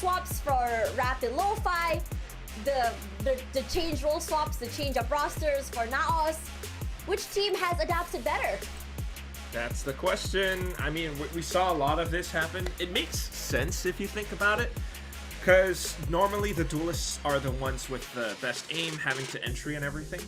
swaps for Rapid Lo-Fi, the change role swaps, the change up rosters for NAOS. Which team has adapted better? That's the question. I mean, we saw a lot of this happen. It makes sense if you think about it, because normally the duelists are the ones with the best aim, having to entry and everything.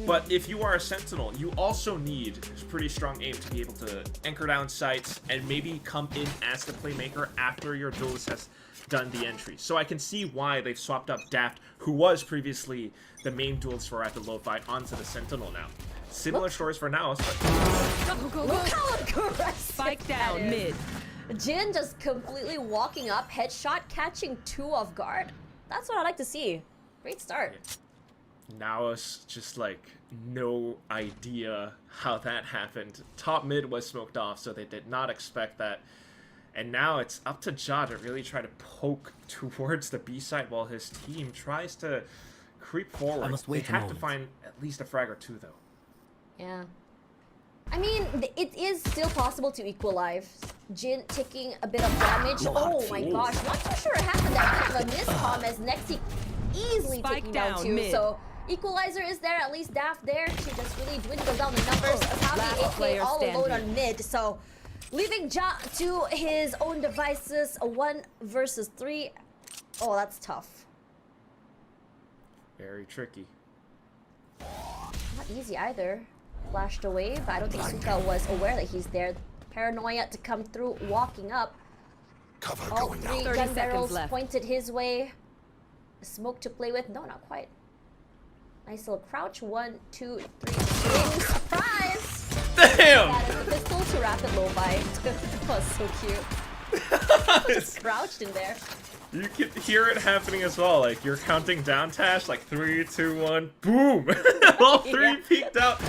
But if you are a sentinel, you also need pretty strong aim to be able to anchor down sights and maybe come in as the playmaker after your duelist has done the entry. So I can see why they've swapped up Daft, who was previously the main duelist for Rapid Lo-Fi, onto the sentinel now. Similar stories for NAOS, but Look how aggressive Spike down mid. Jin just completely walking up, headshot, catching 2 off guard. That's what I like to see. Great start. NAOS just like no idea how that happened. Top mid was smoked off, so they did not expect that. And now it's up to Ja to really try to poke towards the B side while his team tries to creep forward. They have to find at least a frag or 2 though. Yeah. I mean, it is still possible to equalize. Jin taking a bit of damage. Oh my gosh, not too sure what happened. That kind of a miscom as Nexi easily taking down 2. Mid. So equalizer is there, at least Daft there. She just really dwindles down the numbers. Asabi AK all alone on mid. So leaving Ja to his own devices. A 1 versus 3. Oh, that's tough. Very tricky. Not easy either. Flashed away, but I don't think Suka was aware that he's there. Paranoia to come through, walking up. All 3 gun barrels pointed his way. Smoke to play with. No, not quite. Nice little crouch. 1, 2, 3. Swing. Surprise! Damn! That is the pistol to Rapid Lo-Fi. That was so cute. Just crouched in there. You can hear it happening as well. Like, you're counting down, Tash, like 3, 2, 1, boom! All 3 peeked out.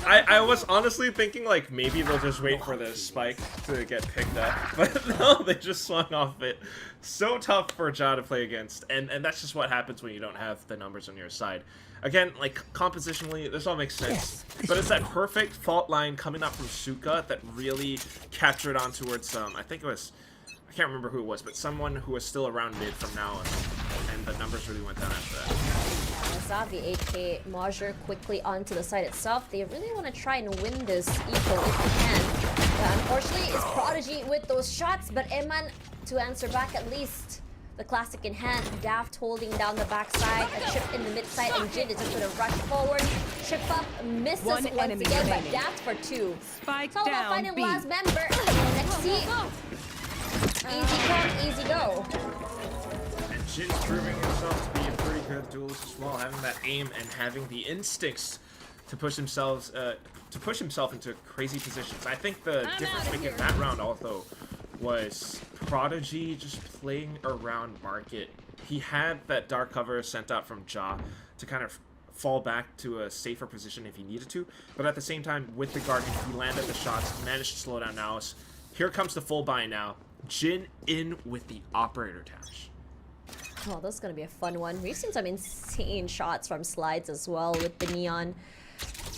I was honestly thinking, like, maybe they'll just wait for the spike to get picked up. But no, they just swung off it. So tough for Ja to play against. And that's just what happens when you don't have the numbers on your side. Again, like, compositionally, this all makes sense. But it's that perfect fault line coming up from Suka that really captured on towards, I think it was... I can't remember who it was, but someone who was still around mid from now on, and the numbers really went down after that. Zavi, AK, Major quickly onto the side itself. They really want to try and win this equal if they can. But unfortunately, it's Prodigy with those shots, but Eman to answer back at least. The classic in hand, Daft holding down the backside, a chip in the mid side, and Jin is just going to rush forward. Chip up, misses once again, but Daft for 2. Spike all about finding last member. Nexi. Easy come, easy go. And Jin's proving himself to be a pretty good duelist as well, having that aim and having the instincts to push himself into crazy positions. I think the difference making that round also was Prodigy just playing around market. He had that dark cover sent out from Ja to kind of fall back to a safer position if he needed to, but at the same time with the Guardian he landed the shots, managed to slow down NAOS. Here comes the full buy now. Jin in with the operator dash. Oh, this is gonna be a fun one. We've seen some insane shots from slides as well with the neon.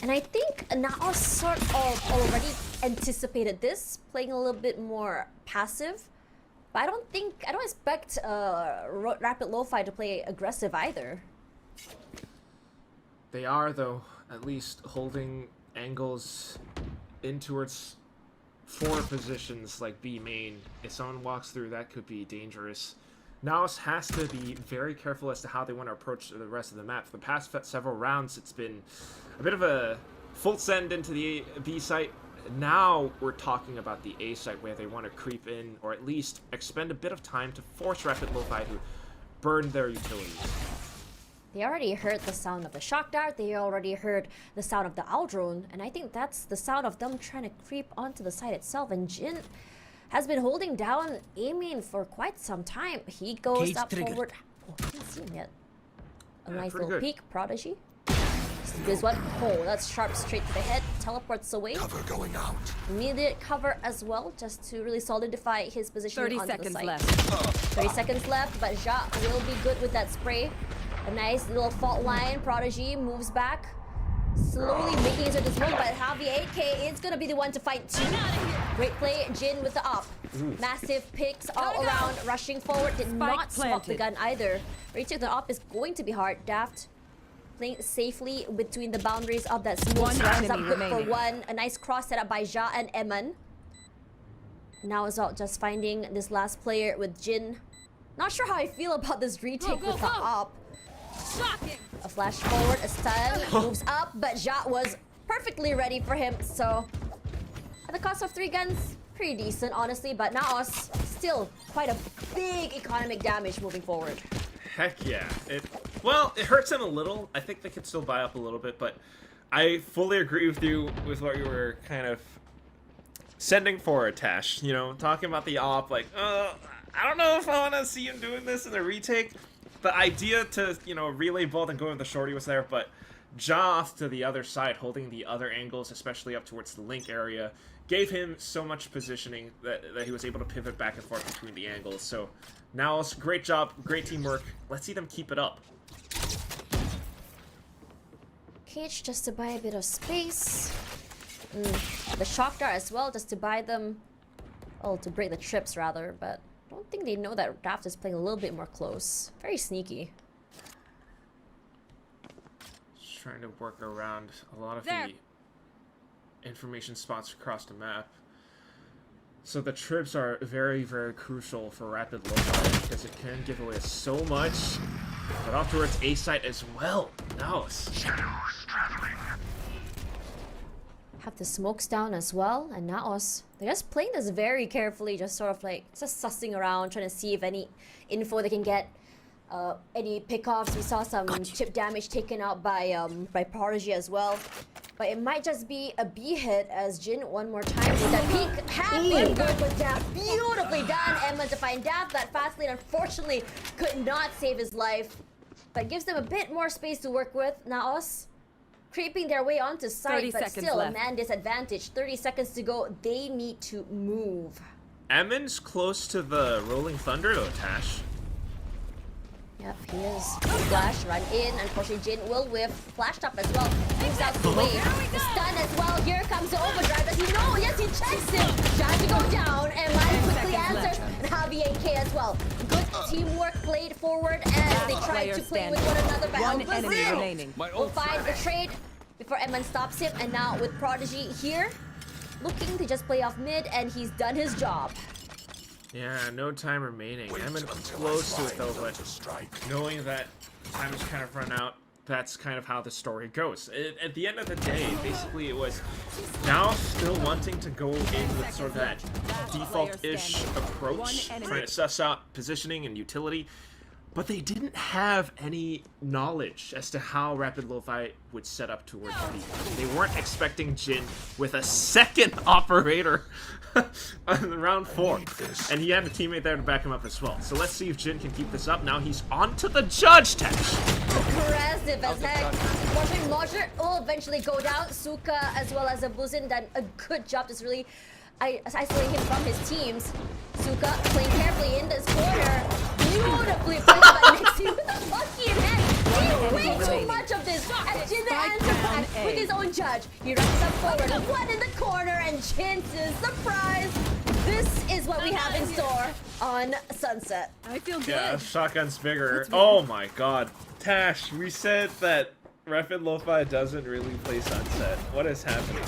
And I think NAOS sort of already anticipated this, playing a little bit more passive. But I don't expect Rapid Lo-Fi to play aggressive either. They are though, at least holding angles in towards 4 positions like B main. If someone walks through, that could be dangerous. NAOS has to be very careful as to how they want to approach the rest of the map. For the past several rounds, it's been a bit of a full send into the B site. Now we're talking about the A site where they want to creep in, or at least expend a bit of time to force Rapid Lo-Fi to burn their utilities. They already heard the sound of the shock dart, they already heard the sound of the owl drone, and I think that's the sound of them trying to creep onto the site itself. And Jin has been holding down A-main for quite some time. He goes up forward. Oh, I didn't see him yet. A nice little peek, Prodigy. This one, oh, that's sharp straight to the head, teleports away. Cover going out. Immediate cover as well, just to really solidify his position 30 onto the seconds site. left. 30 seconds left, but Ja will be good with that spray. A nice little fault line. Prodigy moves back, slowly making it to this one, but Javi AK is gonna be the one to fight too. Great play, Jin with the up. Massive picks all around, rushing forward. Did not swap the gun either. Reaching the up is going to be hard. Daft playing safely between the boundaries of that smoke. Runs up quick for one. A nice cross set up by Ja and Eman. Now is out just finding this last player with Jin. Not sure how I feel about this retake with the up. A flash forward, a stun, moves up, but Ja was perfectly ready for him. So at the cost of 3 guns, pretty decent honestly, but NAOS still quite a big economic damage moving forward. Heck yeah. Well, it hurts him a little. I think they could still buy up a little bit, but I fully agree with you with what you were kind of sending forward, Tash. You know, talking about the op, like, I don't know if I want to see him doing this in the retake. The idea to, you know, relay both and go with the shorty was there, but Ja off to the other side, holding the other angles, especially up towards the link area, gave him so much positioning that he was able to pivot back and forth between the angles. So now, great job, great teamwork. Let's see them keep it up. Cage just to buy a bit of space. The shock dart as well, just to buy them, well, to break the trips rather, but I don't think they know that Daft is playing a little bit more close. Very sneaky. Just trying to work around a lot of the information spots across the map. So the trips are very, very crucial for Rapid Lo-Fi because it can give away so much. But off towards A site as well. Nice. Have the smokes down as well, and NAOS, they're just playing this very carefully, just sort of like just sussing around, trying to see if any info they can get, any pickoffs. We saw some chip damage taken out by Prodigy as well, but it might just be a B hit as Jin one more time with that peek. Happy good with Daft, beautifully done. Emma to find Daft. That fast lane unfortunately could not save his life, but gives them a bit more space to work with. NAOS creeping their way onto site, but still a man disadvantage. 30 seconds to go. They need to move. Emin's close to the Rolling Thunder though, Tash. Yep, he is. Flash, run in. Unfortunately, Jin will whiff. Flashed up as well. Moves out the way. The stun as well. Here comes the overdrive. Does he know? Yes, he checks him. Trying to go down. And Mike quickly answers. And Javi AK as well. Good teamwork played forward as they try to play with one another. But one enemy remaining. Will find the trade before Eman stops him. And now with Prodigy here, looking to just play off mid. And he's done his job. Yeah, no time remaining. Emin close to it though, but knowing that time has kind of run out, that's kind of how the story goes. At the end of the day, basically it was now still wanting to go in with sort of that default-ish approach, trying to suss out positioning and utility, but they didn't have any knowledge as to how Rapid Lo-Fi would set up towards B. They weren't expecting Jin with a second operator on round 4, and he had a teammate there to back him up as well. So let's see if Jin can keep this up. Now he's on to the judge, Tesh. Aggressive as heck. Mojer will eventually go down. Suka as well as Abuzin done a good job just really isolating him from his teams. Suka playing carefully in this corner. Beautifully played by Nixie with a lucky in hand. Seeing way too much of this. And Jin the answer back with his own judge. He runs up forward. One in the corner and Jin to surprise. This is what we have in store on Sunset. I feel good. Yeah, shotgun's bigger. Oh my god. Tash, we said that Rapid Lo-Fi doesn't really play Sunset. What is happening?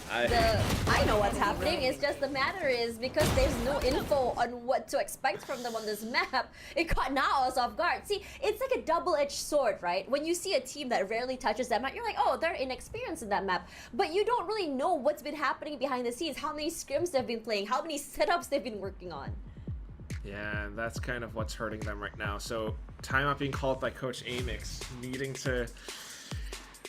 I know what's happening. It's just the matter is because there's no info on what to expect from them on this map, it caught NAOS off guard. See, it's like a double-edged sword, right? When you see a team that rarely touches that map, you're like, oh, they're inexperienced in that map. But you don't really know what's been happening behind the scenes, how many scrims they've been playing, how many setups they've been working on. Yeah, that's kind of what's hurting them right now. So, timeout being called by Coach Amix, needing to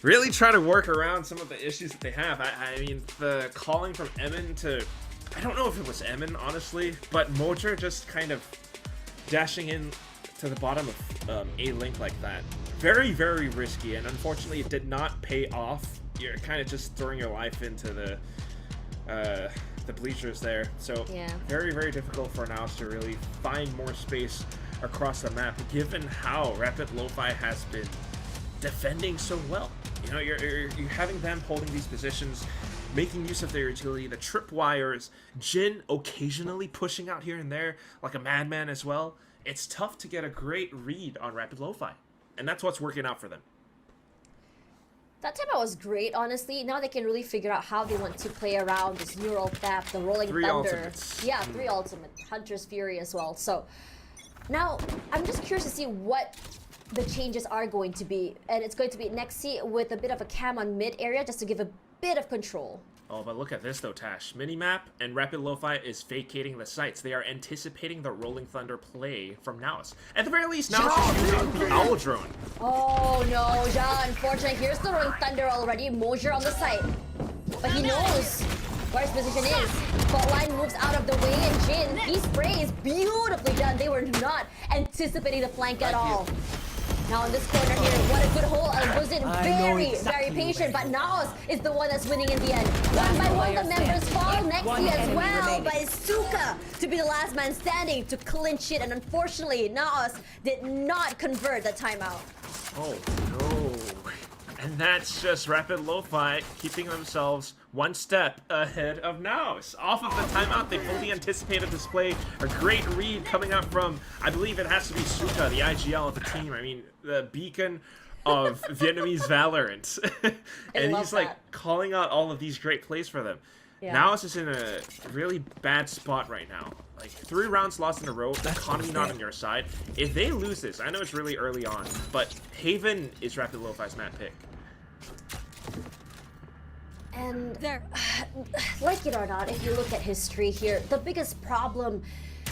really try to work around some of the issues that they have. I mean, the calling from Emin to, I don't know if it was Emin, honestly, but Mojer just kind of dashing in to the bottom of A link like that. Very, very risky, and unfortunately it did not pay off. You're kind of just throwing your life into the bleachers there. So yeah, very, very difficult for NAOS to really find more space across the map, given how Rapid Lo-Fi has been defending so well. You know, you're having them holding these positions making use of their agility, the tripwires, Jin occasionally pushing out here and there like a madman as well. It's tough to get a great read on Rapid Lo-Fi, and that's what's working out for them. That timeout was great, honestly. Now they can really figure out how they want to play around this neural theft, the rolling Three thunder. ultimates. Yeah, 3 ultimates, Hunter's Fury as well. So now I'm just curious to see what the changes are going to be, and it's going to be Nexi with a bit of a cam on mid area just to give a bit of control. Oh, but look at this though, Tash. Minimap and Rapid Lo-Fi is vacating the sites. They are anticipating the Rolling Thunder play from NAOS. At the very least, NAOS is using the Owl Drone. Oh no, Ja, unfortunately, here's the Rolling Thunder already. Mosier on the site. But he knows where his position is. Fault line moves out of the way, and Jin, he sprays. Beautifully done. They were not anticipating the flank at all. Now in this corner here, what a good hole. Wasn't very patient, but NAOS is the one that's winning in the end. One by one, the members fall. Nexi as well, but it's Suka to be the last man standing to clinch it, and unfortunately, NAOS did not convert the timeout. Oh no. And that's just Rapid Lo-Fi keeping themselves one step ahead of NAOS. Off of the timeout, they fully anticipated this play. A great read coming out from, I believe it has to be Suka, the IGL of the team. I mean, the beacon of Vietnamese Valorant. And he's like calling out all of these great plays for them. Yeah. NAOS is in a really bad spot right now. Like 3 rounds lost in a row, the economy not on your side. If they lose this, I know it's really early on, but Haven is Rapid Lo-Fi's map pick. And like it or not, if you look at history here, the biggest problem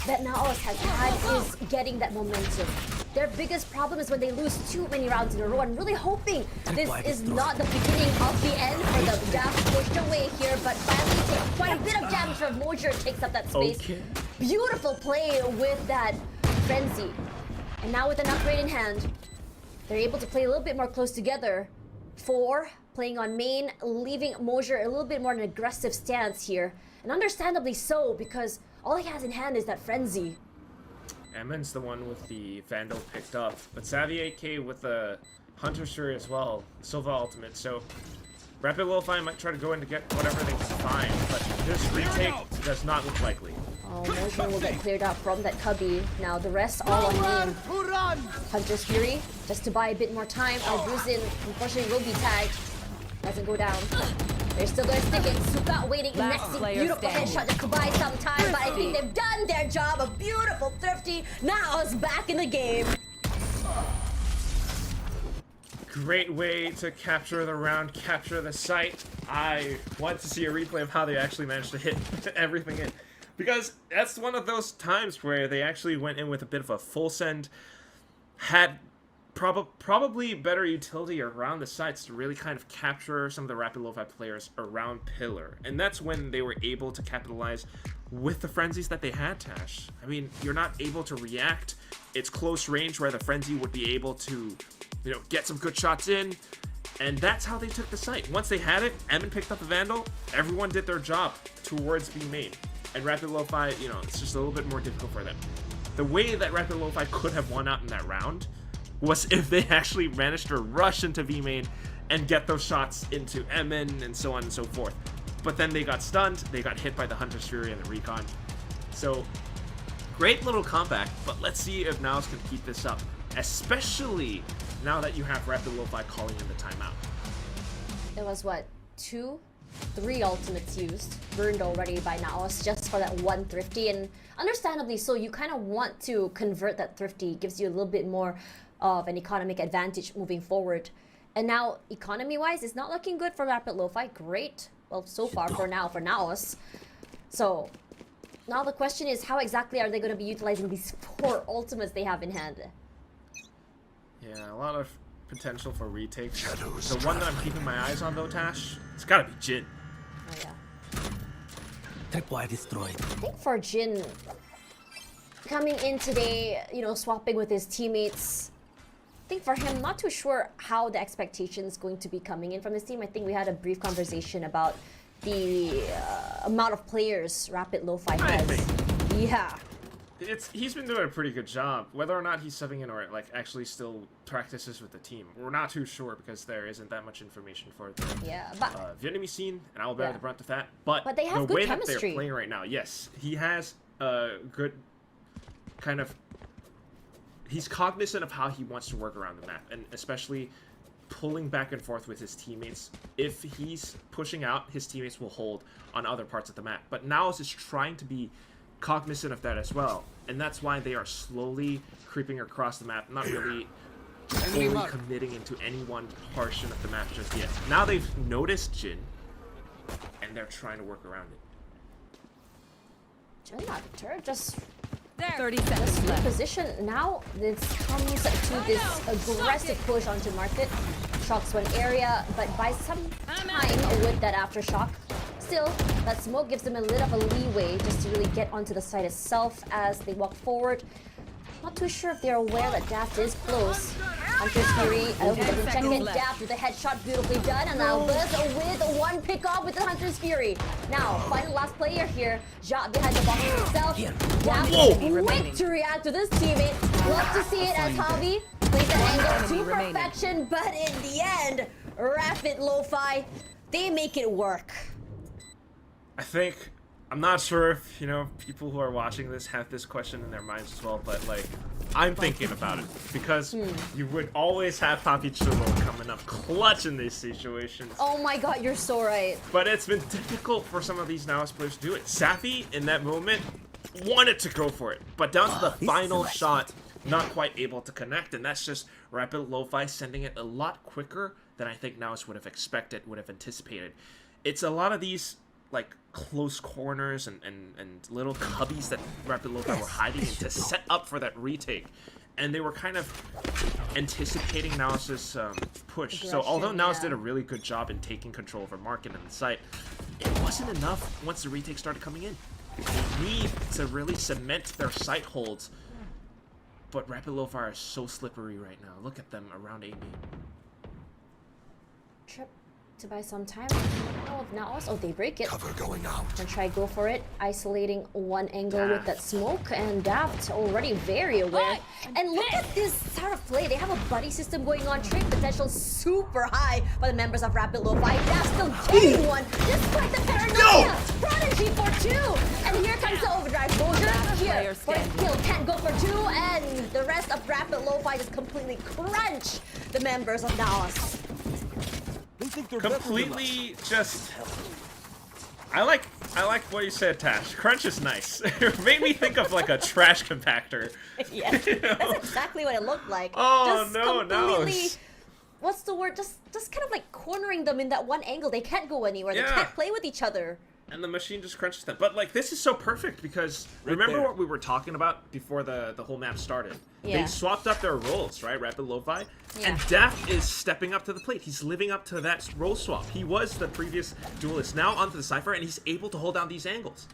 that NAOS has had is getting that momentum. Their biggest problem is when they lose too many rounds in a row. I'm really hoping this is not the beginning of the end for them. Dash pushed away here, but finally takes quite a bit of damage from Mosier, takes up that space. Okay. Beautiful play with that frenzy. And now with an upgrade in hand, they're able to play a little bit more close together. 4 playing on main, leaving Mosier a little bit more an aggressive stance here. And understandably so, because all he has in hand is that frenzy. Emmon's the one with the Vandal picked up, but Savvy AK with the Hunter's Fury as well, Silva ultimate, so Rapid Lo-Fi might try to go in to get whatever they can find, but this retake does not look likely. Oh, Mosier will get cleared out from that cubby. Now the rest all on main. Hunter's Fury, just to buy a bit more time. Albuzin, unfortunately, will be tagged. Doesn't go down. They're still going to stick it. Suka waiting. Nexi, beautiful headshot just to buy some time, but I think they've done their job. A beautiful Thrifty. Now it's back in the game. Great way to capture the round, capture the site. I want to see a replay of how they actually managed to hit everything in. Because that's one of those times where they actually went in with a bit of a full send, had probably better utility around the sites to really kind of capture some of the Rapid Lo-Fi players around Pillar. And that's when they were able to capitalize with the frenzies that they had, Tash. I mean, you're not able to react. It's close range where the frenzy would be able to, you know, get some good shots in. And that's how they took the site. Once they had it, Emin picked up the Vandal, everyone did their job towards B main. And Rapid Lo-Fi, you know, it's just a little bit more difficult for them. The way that Rapid Lo-Fi could have won out in that round was if they actually managed to rush into V main and get those shots into Emin and so on and so forth. But then they got stunned, they got hit by the Hunter's Fury and the Recon. So, great little comeback, but let's see if NAOS can keep this up. Especially now that you have Rapid Lo-Fi calling in the timeout. It was what, 2, 3 ultimates used, burned already by NAOS just for that one Thrifty, and understandably so, you kind of want to convert that Thrifty. It gives you a little bit more of an economic advantage moving forward. And now, economy-wise, it's not looking good for Rapid Lo-Fi. Great. Well, so far for now, for NAOS. So, now the question is, how exactly are they going to be utilizing these 4 ultimates they have in hand? Yeah, a lot of potential for retakes. The one that I'm keeping my eyes on, though, Tash, it's gotta be Jin. Oh, yeah. Tripwire destroyed. I think for Jin, coming in today, you know, swapping with his teammates, I think for him, not too sure how the expectations going to be coming in from this team. I think we had a brief conversation about the amount of players Rapid Lo-Fi has. Yeah. He's been doing a pretty good job. Whether or not he's subbing in or like actually still practices with the team, we're not too sure because there isn't that much information for the Vietnamese scene, and I'll bear the brunt of that. But they have the good way chemistry. that they're playing right now, yes, he has a good kind of. He's cognizant of how he wants to work around the map, and especially pulling back and forth with his teammates. If he's pushing out, his teammates will hold on other parts of the map. But NAOS is trying to be cognizant of that as well, and that's why they are slowly creeping across the map, not really fully committing into any one portion of the map just yet. Now they've noticed Jin, and they're trying to work around it. Jin not deterred, just 30 seconds left. position. Now this comes to this aggressive push onto market. Shocks one area, but by some time with that aftershock, still, that smoke gives them a little of a leeway just to really get onto the site itself as they walk forward. Not too sure if they're aware that Daft is close. Hunter's Fury, I don't think they can check it. Daft with a headshot, beautifully done. And now Buzz with a one pick off with the Hunter's Fury. Now, final last player here. Ja behind the box himself. Daft quick to react to this teammate. Love to see it as Javi plays that angle to perfection. But in the end, Rapid Lo-Fi, they make it work. I think, I'm not sure if, you know, people who are watching this have this question in their minds as well, but, like, I'm thinking about it. Because you would always have Papi Chulo coming up clutch in these situations. Oh my god, you're so right. But it's been difficult for some of these NAOS players to do it. Safi, in that moment, wanted to go for it. But down to the final shot, not quite able to connect. And that's just Rapid Lo-Fi sending it a lot quicker than I think NAOS would have expected, would have anticipated. It's a lot of these like close corners and little cubbies that Rapid Lo-Fi were hiding in to set up for that retake, and they were kind of anticipating NAOS's push. So although NAOS did a really good job in taking control over market and the site, it wasn't enough once the retake started coming in. They need to really cement their site holds, but Rapid Lo-Fi are so slippery right now. Look at them around A. Trip to buy some time. Oh, NAOS. Oh, they break it. Cover going out. And try go for it, isolating one angle with that smoke, and Daft already very aware. And look at this sort of play. They have a buddy system going on. Trade potential super high by the members of Rapid Lo-Fi. Daft still getting one, despite the paranoia. Prodigy for two, and here comes the overdrive. Bolger here for a kill. Can't go for two, and the rest of Rapid Lo-Fi just completely crunch the members of NAOS. Completely just. I like what you said, Tash. Crunch is nice. It made me think of like a trash compactor. Yeah, You know? that's exactly what it looked like. Oh, just no, completely, what's the word? Just kind of like cornering them in that one angle. They can't go anywhere. They Yeah. can't play with each other. And the machine just crunches them. But like this is so perfect because remember what we were talking about before the whole map started? Yeah. They swapped up their roles, right? Rapid Lo-Fi. Yeah. And Daft is stepping up to the plate. He's living up to that role swap. He was the previous duelist, now onto the Cypher, and he's able to hold down these angles.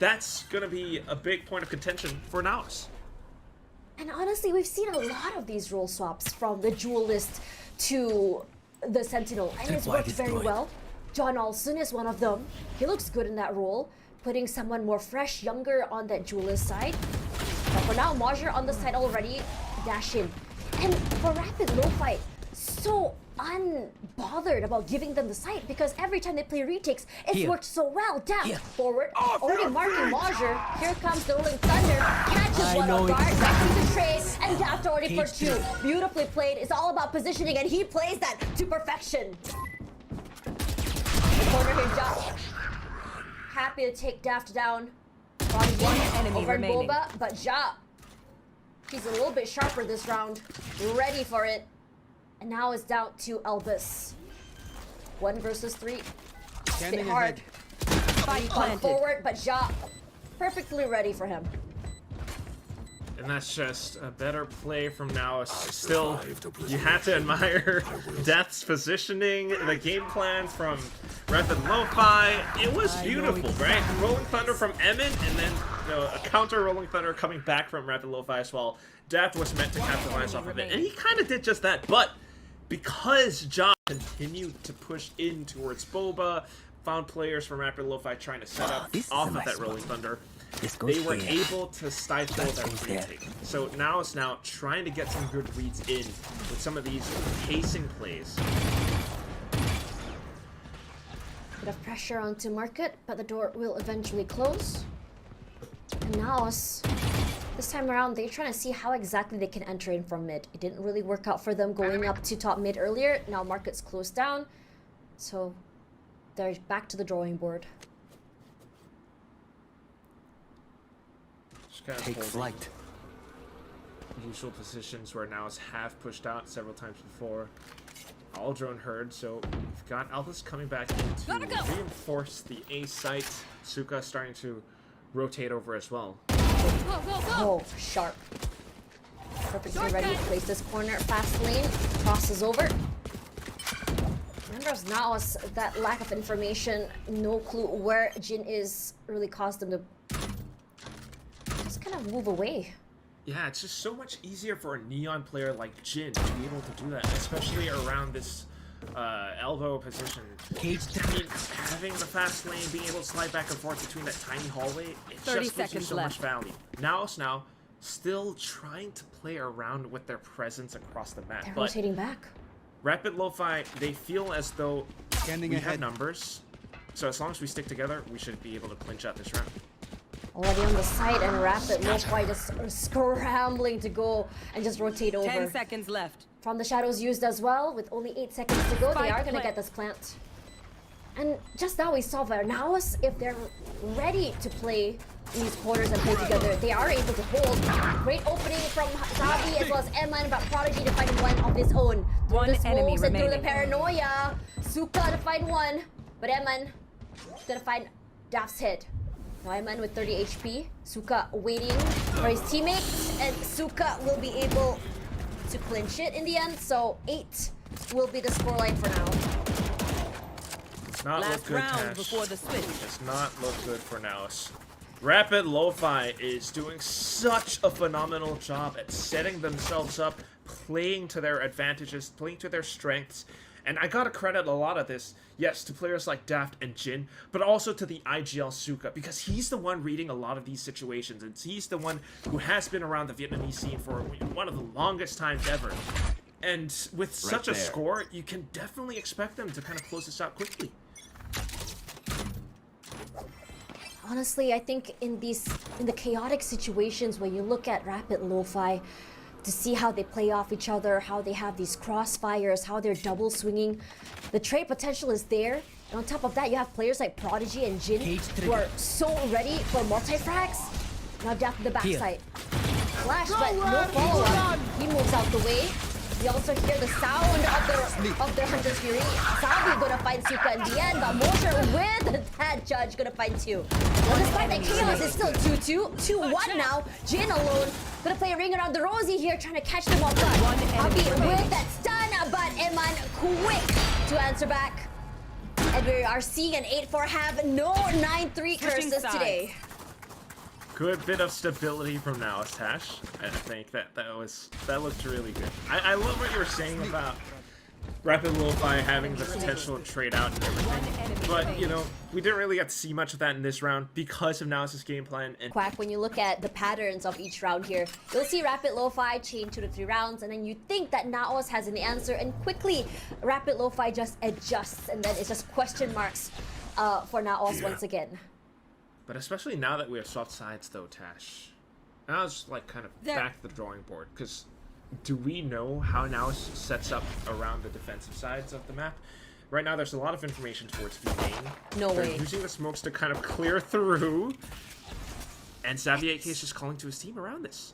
That's gonna be a big point of contention for NAOS. And honestly, we've seen a lot of these role swaps from the duelist to the Sentinel, and it's worked very well. John Olsen is one of them. He looks good in that role, putting someone more fresh, younger on that duelist side. But for now, Major on the side already, dash in. And for Rapid Lo-Fi, so unbothered about giving them the site because every time they play retakes, it's worked so well. Down, forward, already marking Major. Here comes the Rolling Thunder, catches one off guard, catches the trade, and Daft already for two. Beautifully played. It's all about positioning, and he plays that to perfection. Corner here, Josh. Happy to take Daft down. On one enemy over remaining. Boba, but Ja, he's a little bit sharper this round. Ready for it. And now it's down to Elvis. 1 versus 3. Hit hard. Forward, but Ja, perfectly ready for him. And that's just a better play from NAOS. Still, you have to admire Death's positioning, the game plan from Rapid Lo-Fi. It was beautiful, right? Rolling Thunder from Emin, and then a counter Rolling Thunder coming back from Rapid Lo-Fi as well. Death was meant to capitalize off of it, and he kind of did just that. But because Ja continued to push in towards Boba, found players from Rapid Lo-Fi trying to set up off of that Rolling Thunder, This goes they were here. able to stifle That their goes there. retake. So now it's now trying to get some good reads in with some of these pacing plays. Bit of pressure onto Market, but the door will eventually close. And NAOS, this time around, they're trying to see how exactly they can enter in from mid. It didn't really work out for them going up to top mid earlier. Now Market's closed down, so they're back to the drawing board. Just kind of Take holding flight. usual positions where NAOS have pushed out several times before. All drone heard, so we've got Albus coming back in to reinforce the A site. Suka starting to rotate over as well. Oh, sharp. Perfectly ready to place this corner. Fast lane, crosses over. Remembers NAOS, that lack of information, no clue where Jin is, really caused them to just kind of move away. Yeah, it's just so much easier for a Neon player like Jin to be able to do that, especially around this elbow position. Cage I mean, having the fast lane, being able to slide back and forth between that tiny hallway, it 30 just gives you seconds so left. much value. NAOS now still trying to play around with their presence across the map, They're but rotating back. Rapid Lo-Fi, they feel as though Standing we have ahead. numbers, so as long as we stick together, we should be able to clinch out this round. Already on the side, and Rapid Lo-Fi just scrambling to go and just rotate 10 over. seconds left. From the shadows used as well, with only 8 seconds to go, they Spike are gonna plant. get this plant. And just now we saw that NAOS, if they're ready to play in these quarters and play together, they are able to hold. Great opening from Zavi as well as Eman, but Prodigy to find one of his own. Through One the enemy smokes and through the remaining. paranoia. Suka to find one, but Eman gonna find Daft's head. Now Eman with 30 HP. Suka waiting for his teammates, and Suka will be able to clinch it in the end. So 8 will be the scoreline for now. Does not look Last good, round Tash. before the switch. Does not look good for NAOS. Rapid Lo-Fi is doing such a phenomenal job at setting themselves up, playing to their advantages, playing to their strengths. And I gotta credit a lot of this, yes, to players like Daft and Jin, but also to the IGL Suka, because he's the one reading a lot of these situations, and he's the one who has been around the Vietnamese scene for one of the longest times ever. And with such a there. score, you can definitely expect them to kind of close this out quickly. Honestly, I think in the chaotic situations where you look at Rapid Lo-Fi to see how they play off each other, how they have these crossfires, how they're double swinging, the trade potential is there. And on top of that, you have players like Prodigy and Jin Cage who trigger. are so ready for multi-frags. Now down to the backside. Flash, but no follow-up. He moves out the way. We also hear the sound of their Hunter's Fury. Savi gonna find Suka in the end, but Mosher with that judge gonna find 2. Well, despite that chaos, it's still 2-2. 2-1 now. Jin alone. Gonna play a ring around the Rosie here, trying to catch them off guard. One enemy Happy remaining. with that stun, but Eman quick to answer back. And we are seeing an 8-4 have no 9-3 Switching curses sides. today. Good bit of stability from NAOS, Tash. I think that looked really good. I love what you were saying about Rapid Lo-Fi having the potential to trade out and everything. But, you know, we didn't really get to see much of that in this round because of NAOS' game plan. And Quack, when you look at the patterns of each round here, you'll see Rapid Lo-Fi chain 2 to 3 rounds, and then you think that NAOS has an answer, and quickly Rapid Lo-Fi just adjusts, and then it's just question marks for NAOS once again. But especially now that we have soft sides, though, Tash. Now it's like kind of There. back to the drawing board. Because do we know how NAOS sets up around the defensive sides of the map? Right now, there's a lot of information towards B main. No They're way. using the smokes to kind of clear through. And Xavier AK is just calling to his team around this.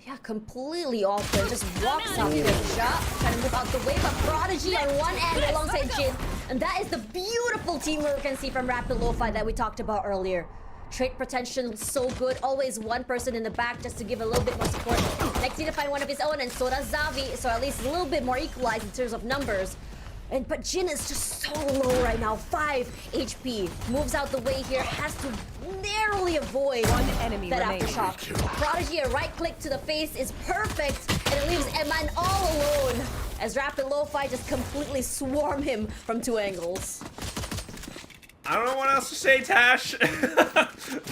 Yeah, completely off there. Just walks out there. Shot, trying to move out the way, but Prodigy on one end alongside Jin. And that is the beautiful teamwork we can see from Rapid Lo-Fi that we talked about earlier. Trade potential so good. Always one person in the back just to give a little bit more support. Next need to find one of his own, and so does Zavi. So at least a little bit more equalized in terms of numbers. But Jin is just so low right now. 5 HP. Moves out the way here. Has to narrowly avoid One enemy that remaining. aftershock. Prodigy, a right click to the face is perfect. And it leaves Eman all alone. As Rapid Lo-Fi just completely swarm him from 2 angles. I don't know what else to say, Tash.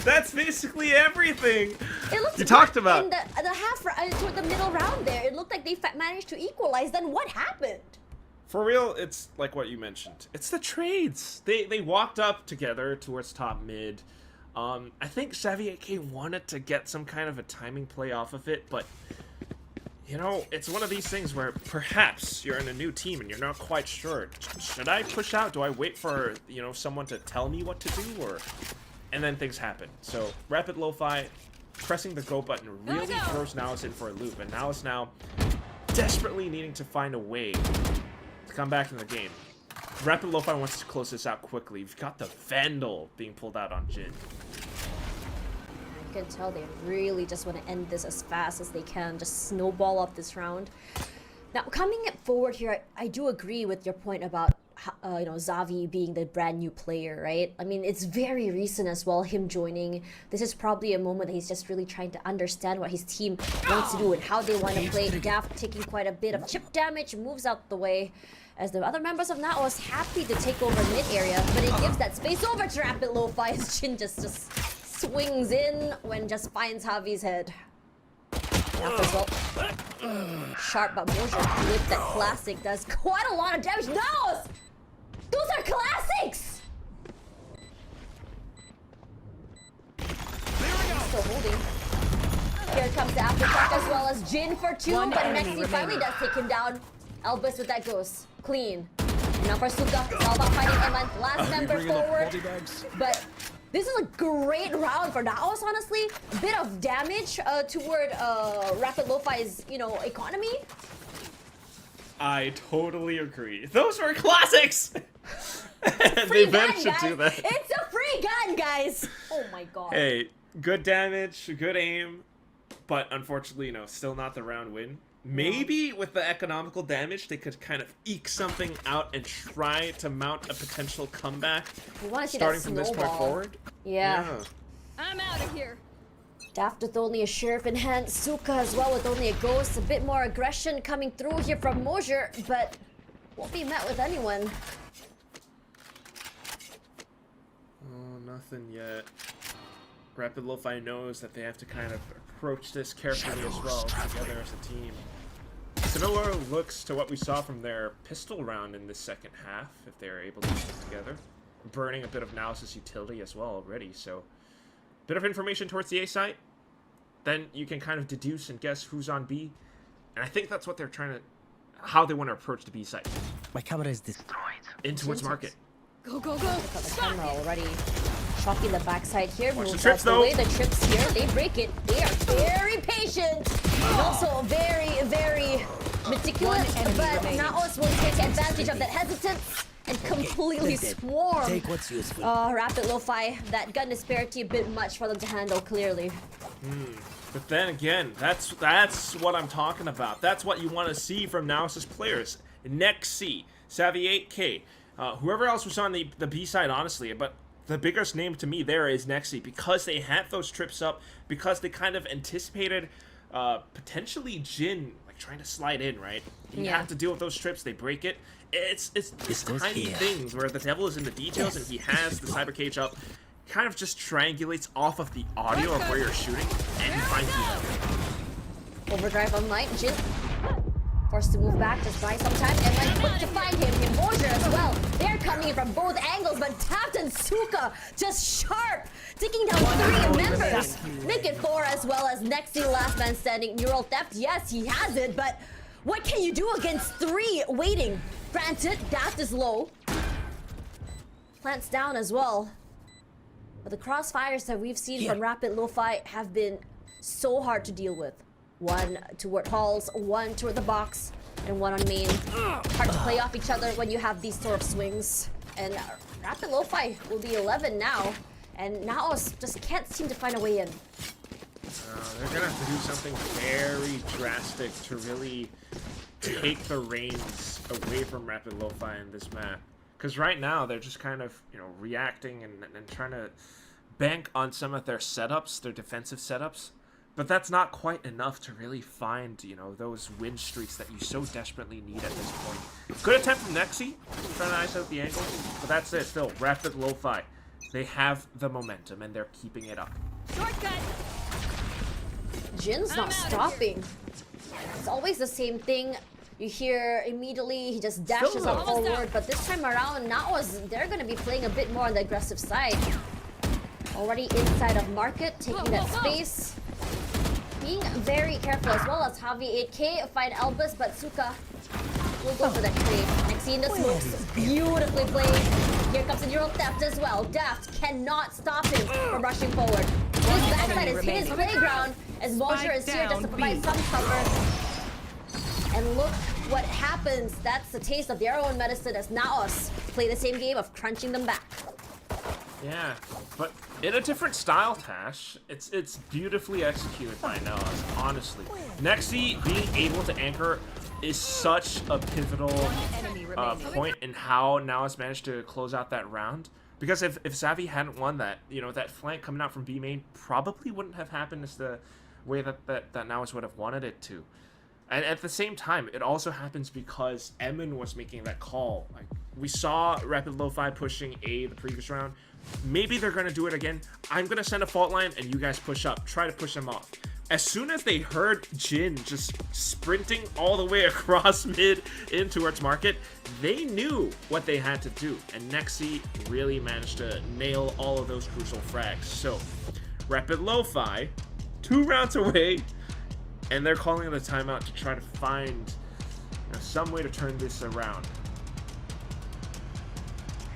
That's basically everything It looked you talked about. in the toward the middle round there. It looked like they managed to equalize. Then what happened? For real, it's like what you mentioned. It's the trades. They walked up together towards top mid. I think Savvy wanted to get some kind of a timing play off of it, but you know, it's one of these things where perhaps you're in a new team and you're not quite sure. Should I push out? Do I wait for, you know, someone to tell me what to do? And then things happen. So Rapid Lo-Fi pressing the go button really throws NAOS in for a loop, and NAOS now desperately needing to find a way to come back in the game. Rapid Lo-Fi wants to close this out quickly. You've got the Vandal being pulled out on Jin. You can tell they really just want to end this as fast as they can, just snowball up this round. Now, coming forward here, I do agree with your point about you know, Xavi being the brand new player, right? I mean, it's very recent as well, him joining. This is probably a moment that he's just really trying to understand what his team wants to do and how they want to play. Daft taking quite a bit of chip damage, moves out the way, as the other members of NAOS happy to take over mid area, but it gives that space over to Rapid Lo-Fi as Jin just swings in when just finds Javi's head. Daft as well. Sharp, but Mojo with that classic does quite a lot of damage. NAOS! Those are classics! Still holding. Here comes the aftershock as well as Jin for 2, but Nexi finally does take him down. Elvis with that ghost. Clean. Now for Suka, it's all about fighting Eman. Last member forward. But this is a great round for NAOS, honestly. A bit of damage toward Rapid Lo-Fi's, you know, economy. I totally agree. Those were classics! Free They gun, managed to guys. do that. It's a free gun, guys! Oh my god. Hey, good damage, good aim, but unfortunately, you know, still not the round win. Maybe with the economical damage, they could kind of eke something out and try to mount a potential comeback We want to see starting that from this point snowball. forward. Yeah. I'm out of here. Daft with only a sheriff in hand, Suka as well with only a ghost. A bit more aggression coming through here from Mosier, but won't be met with anyone. Oh, nothing yet. Rapid Lo-Fi knows that they have to kind of approach this carefully as well, together as a team. Similar looks to what we saw from their pistol round in the second half, if they are able to stick together. Burning a bit of NAOS' utility as well already, so bit of information towards the A site. Then you can kind of deduce and guess who's on B. And I think that's what they're trying to, how they want to approach the B site. My camera is destroyed. In towards market. Go, go, go. Look at the camera already. Shocking the backside here. Watch the Moves trips, out the though. way. The trips here, they break it. They are very patient. And also very, very meticulous. One enemy But remaining. NAOS will take advantage of that hesitance and completely they're dead. swarm. Take what's useful. Rapid Lo-Fi, that gun disparity a bit much for them to handle, clearly. But then again, that's what I'm talking about. That's what you want to see from NAOS' players. Nexi, Savvy 8K, whoever else was on the B side, honestly, but the biggest name to me there is Nexi, because they had those trips up, because they kind of anticipated potentially Jin like trying to slide in, right? You Yeah. have to deal with those trips, they break it. It's This goes tiny here. things where the devil is in the details, and he has the cyber cage up, kind of just triangulates off of the audio of where you're shooting, and he finds you. Overdrive online. Jin forced to move back, just buy some time, and then quick to find him. Mosier as well. They're coming in from both angles, but Taft and Suka just sharp, taking down 3 members. Make it 4 as well as Nexi, last man standing. Neural theft, yes, he has it, but what can you do against 3 waiting? Granted, Daft is low. Plants down as well. But the crossfires that we've seen from Rapid Lo-Fi have been so hard to deal with. 1 toward halls, 1 toward the box, and 1 on main. Hard to play off each other when you have these sort of swings. And Rapid Lo-Fi will be 11 now, and NAOS just can't seem to find a way in. They're gonna have to do something very drastic to really take the reins away from Rapid Lo-Fi in this map. Because right now they're just kind of, you know, reacting and trying to bank on some of their setups, their defensive setups. But that's not quite enough to really find, you know, those win streaks that you so desperately need at this point. Good attempt from Nexi, trying to ice out the angle, but that's it. Still, Rapid Lo-Fi. They have the momentum, and they're keeping it up. Shortcut. Jin's not stopping. It's always the same thing. You hear immediately he just dashes up Almost forward, done. but this time around, NAOS, they're going to be playing a bit more on the aggressive side. Already inside of market, taking that space. Being very careful as well as Javi 8K find Elvis, but Suka will go for that trade. Nexi in the smokes, beautifully played. Here comes the neural theft as well. Daft cannot stop him from rushing forward. His backside is his playground as Mosher is here just to provide some cover. And look what happens. That's the taste of their own medicine as NAOS play the same game of crunching them back. Yeah, but in a different style, Tash. It's beautifully executed by NAOS, honestly. Nexi being able to anchor is such a pivotal point in how NAOS managed to close out that round. Because if Xavi hadn't won that, you know, that flank coming out from B main probably wouldn't have happened as the way that NAOS would have wanted it to. And at the same time, it also happens because Emin was making that call. Like, we saw Rapid Lo-Fi pushing A the previous round. Maybe they're going to do it again. I'm going to send a fault line and you guys push up. Try to push them off. As soon as they heard Jin just sprinting all the way across mid in towards market, they knew what they had to do. And Nexi really managed to nail all of those crucial frags. So, Rapid Lo-Fi, 2 rounds away. And they're calling it a timeout to try to find, you know, some way to turn this around.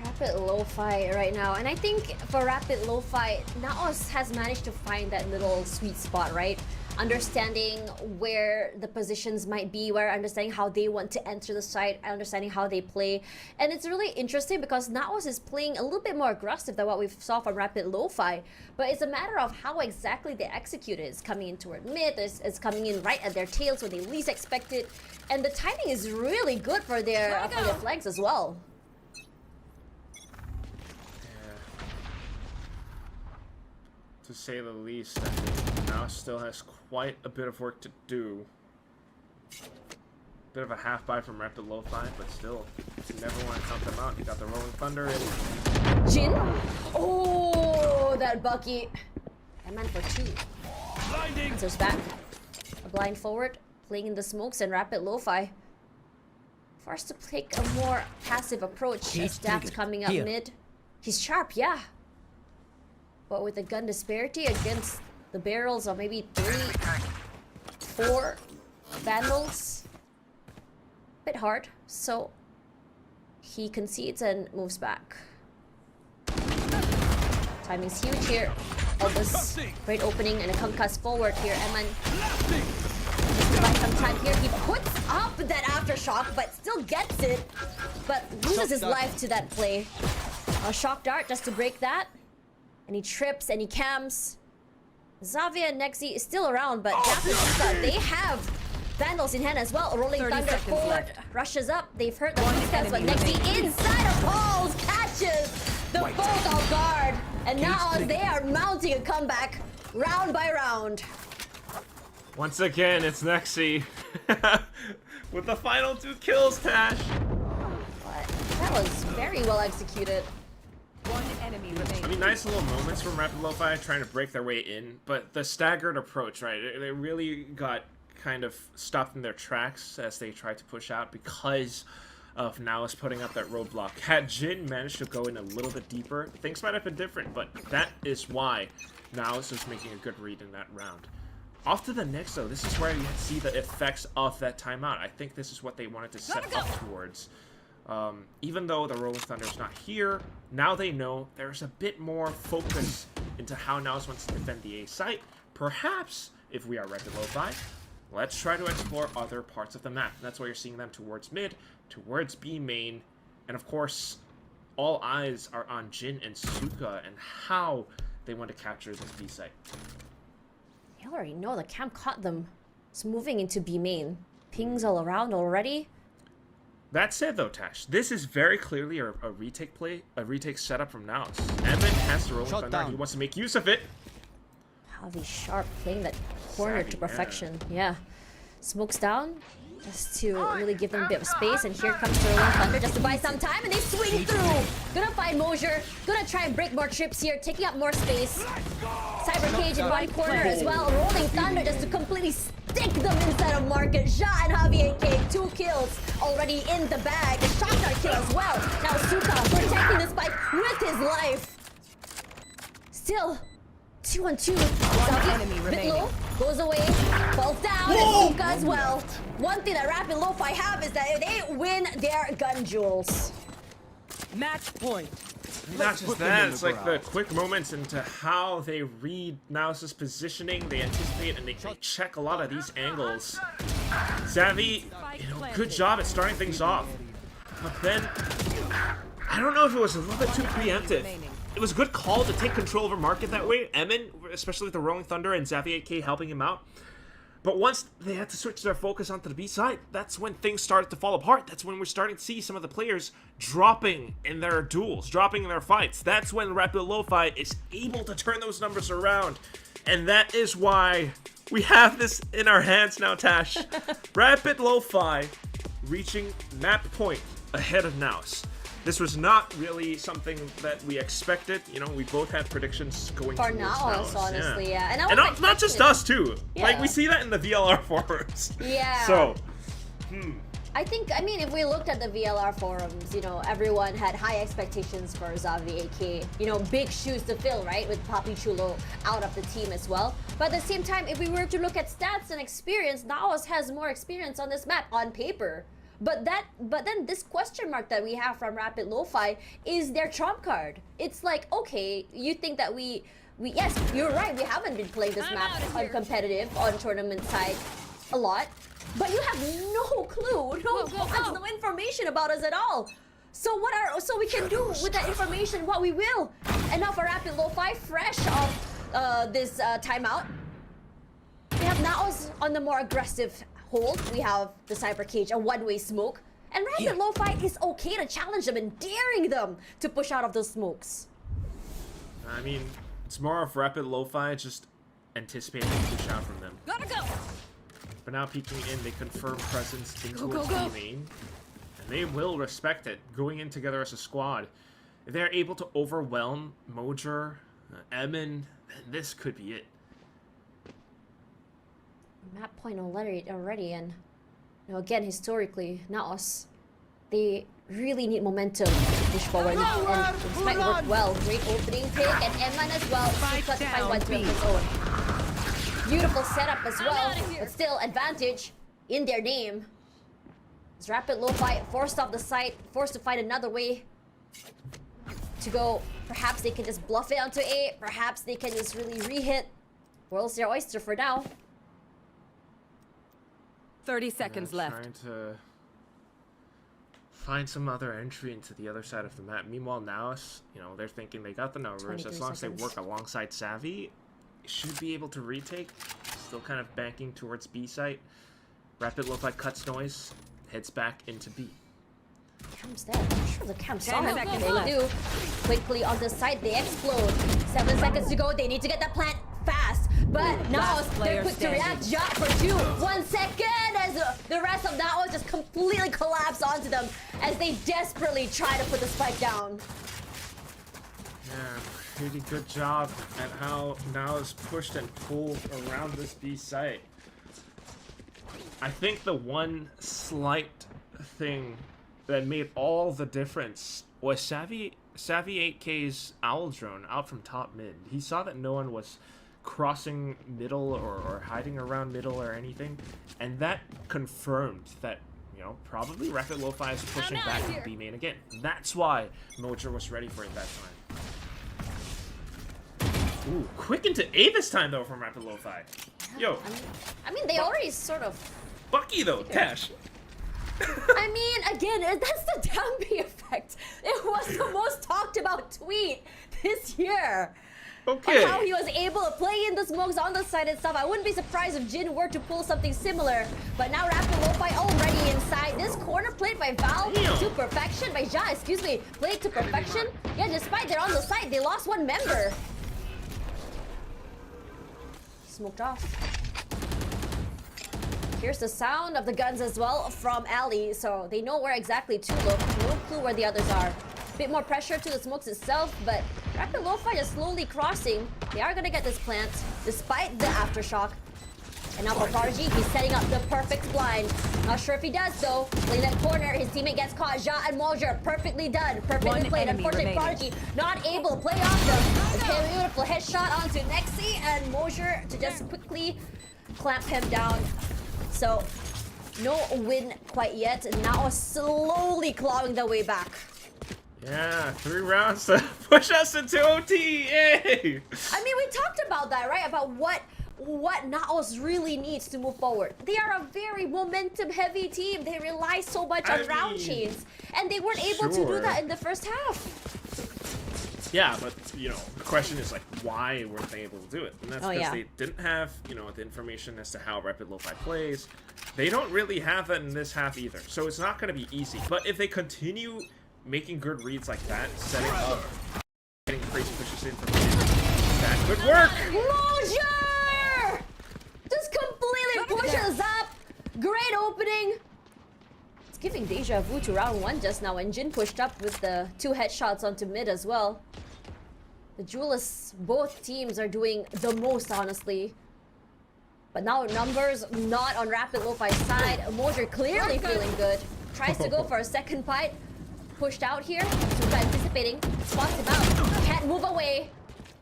Rapid Lo-Fi right now, and I think for Rapid Lo-Fi, NAOS has managed to find that little sweet spot, right? Understanding where the positions might be, where understanding how they want to enter the site, understanding how they play. And it's really interesting because NAOS is playing a little bit more aggressive than what we saw from Rapid Lo-Fi, but it's a matter of how exactly they execute it. It's coming in toward mid, it's coming in right at their tails when they least expect it, and the timing is really good for their flanks as well. To say the least, I think NAOS still has quite a bit of work to do. Bit of a half buy from Rapid Lo-Fi, but still, you never want to count them out. You got the Rolling Thunder and Jin? Oh, that Bucky. I meant for 2. Answers back. A blind forward, playing in the smokes, and Rapid Lo-Fi forced to take a more passive approach as Daft coming up mid. He's sharp, yeah. But with the gun disparity against the barrels of maybe 3, 4 Vandals, a bit hard. So he concedes and moves back. Timing's huge here. Elvis, great opening and a concuss forward here. Eman buy some time here. He puts up that aftershock, but still gets it. But loses his life to that play. A shock dart just to break that. And he trips and he cams. Xavier and Nexi is still around, but they have Vandals in hand as well. Rolling Thunder forward, rushes up. They've heard the footsteps, but Nexi inside of Paul's catches the both off guard. And now they are mounting a comeback round by round. once again, it's Nexi with the final 2 kills, Tash. But that was very well executed. One enemy remaining. I mean, nice little moments from Rapid Lo-Fi trying to break their way in, but the staggered approach, right? They really got kind of stopped in their tracks as they tried to push out because of NAOS putting up that roadblock. Had Jin managed to go in a little bit deeper, things might have been different, but that is why NAOS was making a good read in that round. Off to the next, though, this is where you see the effects of that timeout. I think this is what they wanted to set up towards. Even though the Rolling Thunder is not here, now they know there's a bit more focus into how NAOS wants to defend the A site. Perhaps, if we are Rapid Lo-Fi, let's try to explore other parts of the map. That's why you're seeing them towards mid, towards B main, and of course, all eyes are on Jin and Suka and how they want to capture this B site. You already know the camp caught them. It's moving into B main. Pings all around already. That said, though, Tash, this is very clearly a retake play, a retake setup from NAOS. Evan has the Rolling Thunder. He wants to make use of it. Javi Sharp playing that corner Savvy, to yeah. perfection. Yeah. Smokes down just to really give them a bit of space. And here comes the Rolling Thunder just to buy some time. And they swing through. Gonna find Mosier. Gonna try and break more trips here. Taking up more space. Cyber Cage in one corner as well. Rolling Thunder just to completely stick them inside of Market. Ja and Javier K, 2 kills already in the bag. The shotgun kill as well. Now Suka protecting the spike with his life. Still 2-on-2. enemy Bit remaining. low, goes away, falls down, and Suka as well. One thing that Rapid Lo-Fi have is that they win their gun duels. Match point. Not just that, it's like the quick moments into how they read NAOS's positioning, they anticipate and they check a lot of these angles. Savvy, good job at starting things off. But then, I don't know if it was a little bit too preemptive. It was a good call to take control over Market that way. Emin, especially with the Rolling Thunder and Xavier K helping him out. But once they had to switch their focus onto the B side, that's when things started to fall apart. That's when we're starting to see some of the players dropping in their duels, dropping in their fights. That's when Rapid Lo-Fi is able to turn those numbers around. And that is why we have this in our hands now, Tash. Rapid Lo-Fi reaching map point ahead of NAOS. This was not really something that we expected. You know, we both had predictions going For towards NAOS, NAOS, honestly, yeah. And, I And was not just expecting- us, too. Like, Yeah. we see that in the VLR forums. Yeah. So, I mean, if we looked at the VLR forums, you know, everyone had high expectations for Xavier AK. You know, big shoes to fill, right? With Papi Chulo out of the team as well. But at the same time, if we were to look at stats and experience, NAOS has more experience on this map on paper. But then this question mark that we have from Rapid Lo-Fi is their trump card. It's like, okay, you think that we yes, you're right, we haven't been playing this I'm map outta on here. competitive, on tournament side a lot. But you have no clue, no Go, go, facts, go. no information about us at all. So we can do with that information what we will. And now for Rapid Lo-Fi, fresh off this timeout, we have NAOS on the more aggressive hold. We have the Cyber Cage, a one-way smoke. And Rapid Lo-Fi is okay to challenge them and daring them to push out of those smokes. I mean, it's more of Rapid Lo-Fi just anticipating a push out from them. Gotta go. But now peeking in, they confirm presence in Go, towards go, B go. lane. And they will respect it, going in together as a squad. If they're able to overwhelm Mojer, Emin, then this could be it. Map point already, and you know, again, historically, NAOS, they really need momentum to push forward, and this might work well. Great opening pick, and Eman as well. Suka to find one to his own. Beautiful setup as well, outta here. but still advantage in their name. As Rapid Lo-Fi forced off the site, forced to find another way to go. Perhaps they can just bluff it onto A. Perhaps they can just really re-hit. World's their oyster for now. 30 seconds left. Trying to find some other entry into the other side of the map. Meanwhile, NAOS, you know, they're thinking they got the numbers. 23 As long as they seconds. work alongside Savvy, should be able to retake. Still kind of banking towards B site. Rapid Lo-Fi cuts noise, heads back into B. Cam's there. I'm sure the Cam saw 10 him. seconds They left. do. Quickly on the side, they explode. 7 seconds to go. They need to get that plant fast. But now Last they're player quick to standing. react. Jot for 2. 1 second as the rest of NAOS just completely collapse onto them as they desperately try to put the spike down. Yeah, pretty good job at how NAOS pushed and pulled around this B site. I think the one slight thing that made all the difference was Savvy 8K's Owl Drone out from top mid. He saw that no one was crossing middle or hiding around middle or anything, and that confirmed that, you know, probably Rapid Lo-Fi is pushing I'm back outta in here. B main again. That's why Mojer was ready for it that time. Ooh, quick into A this time though from Rapid Lo-Fi. Yo, I mean, they already sort of... Bucky though, Tash. I mean, again, that's the Dambi effect. It was the most talked about tweet this year. Okay. On how he was able to play in the smokes on the side and stuff. I wouldn't be surprised if Jin were to pull something similar. But now Rapid Lo-Fi already inside. This corner played by Val Damn. to perfection. By Ja, excuse me. Played to perfection. Yeah, despite they're on the side, they lost one member. Smoked off. Here's the sound of the guns as well from Ali, so they know where exactly to look. No clue where the others are. Bit more pressure to the smokes itself, but Rapid Lo-Fi is slowly crossing. They are gonna get this plant, despite the aftershock. And now for Prodigy, he's setting up the perfect blind. Not sure if he does though. Playing that corner, his teammate gets caught. Ja and Mojer, perfectly done, perfectly One played. enemy Unfortunately, remaining. Prodigy not able to play off them. Okay, beautiful headshot onto Nexi and Mojer to just quickly clamp him down. So, no win quite yet. Now slowly clawing their way back. Yeah, 3 rounds to push us into OT. Yay! I mean, we talked about that, right? About what NAOS really needs to move forward. They are a very momentum-heavy team. They rely so much on round chains, and they weren't able to do sure. that in the first half. Yeah, but, you know, the question is, like, why weren't they able to do it? And that's Oh, because yeah. they didn't have, you know, the information as to how Rapid Lo-Fi plays. They don't really have that in this half either, so it's not going to be easy. But if they continue making good reads like that, setting up, getting crazy pushes in from that could work! Mojer! Just completely pushes up. Great opening. It's giving deja vu to round 1 just now, and Jin pushed up with the 2 headshots onto mid as well. The duelists, both teams are doing the most, honestly. But now numbers not on Rapid Lo-Fi's side. Mojer clearly feeling good. Tries to go for a second bite. Pushed out here. Super anticipating. Spots him out. Can't move away.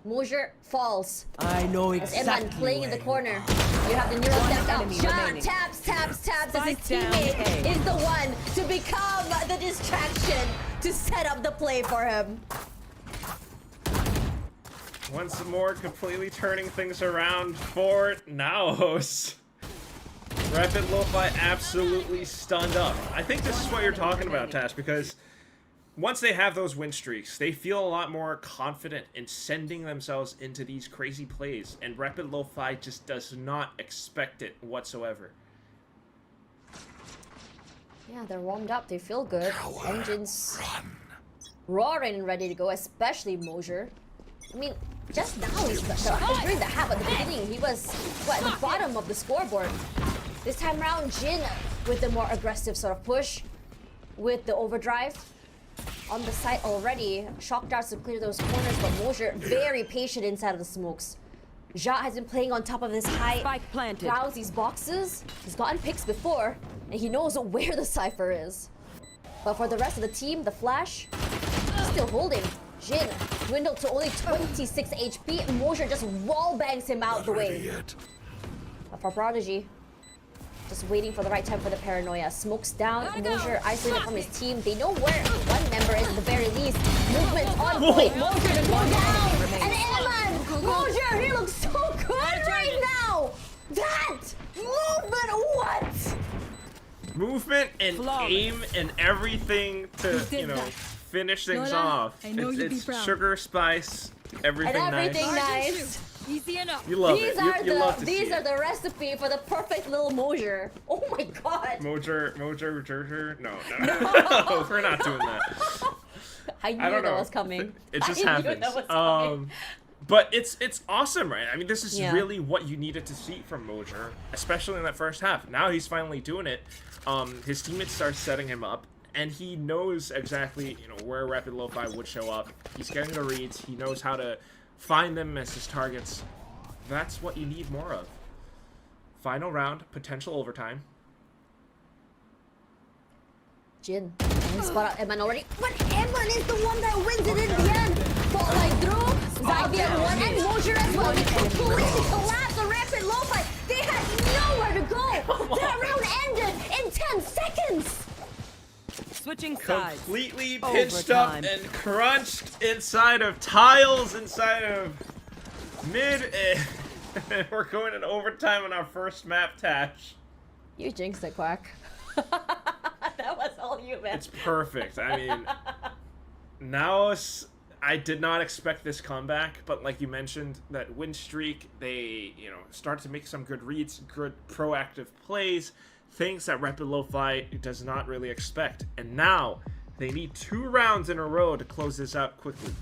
Mojer falls. I know As exactly. Eman playing in the where corner. You have the Neuro step out. enemy Shot, remaining. taps as his Spike down teammate A. is the one to become the distraction to set up the play for him. Once more, completely turning things around for NAOS. Rapid Lo-Fi absolutely stunned up. I think this is what you're talking about, Tash, because once they have those win streaks, they feel a lot more confident in sending themselves into these crazy plays, and Rapid Lo-Fi just does not expect it whatsoever. Yeah, they're warmed up. They feel good. Engines roaring and ready to go, especially Mojer. I mean, just now, during the half at the beginning, he was at the bottom of the scoreboard. This time around, Jin with the more aggressive sort of push, with the overdrive on the side already. Shock darts to clear those corners, but Mojer very patient inside of the smokes. Ja has been playing on top of this high Spike planted. grounds, these boxes. He's gotten picks before, and he knows where the cipher is. But for the rest of the team, the Flash, still holding. Jin dwindled to only 26 HP. Mojer just wall bangs him out the way. But for Prodigy, just waiting for the right time for the paranoia. Smokes down, Mojer isolated from his team. They know where one member is at the very least. Movement on point. Mojer to go down. And Eman! Mojer, he looks so good right now! That movement, what? Movement and Flawless. aim and everything to, did you know, that? finish things Lola, off. I know It's, you'd be it's proud. sugar, spice, everything, And everything nice. nice. Easy enough. You love These it. are You love to these see are it. the recipe for the perfect little Mojer. Oh my god. Mojer. No, we're not doing that. I knew I don't that know. was coming. It just I knew happens. that was coming. But it's awesome, right? I mean, this is Yeah. really what you needed to see from Mojer, especially in that first half. Now he's finally doing it. His teammates start setting him up, and he knows exactly, you know, where Rapid Lo-Fi would show up. He's getting the reads. He knows how to find them as his targets. That's what you need more of. Final round, potential overtime. Jin. He spot out Eman already. But Eman is the one that wins it in the end. Spotlight through. Xavier one and Mojer as well. They completely collapsed the Rapid Lo-Fi. They had nowhere to go. That round ended in 10 seconds. Switching sides. Completely pinched up Overtime. and crunched inside of tiles, inside of mid. And we're going in overtime on our first map, Tash. You jinxed it, Quack. That was all you, man. It's perfect. I mean, NAOS, I did not expect this comeback, but like you mentioned, that win streak, they, you know, start to make some good reads, good proactive plays, things that Rapid Lo-Fi does not really expect. And now they need 2 rounds in a row to close this out quickly.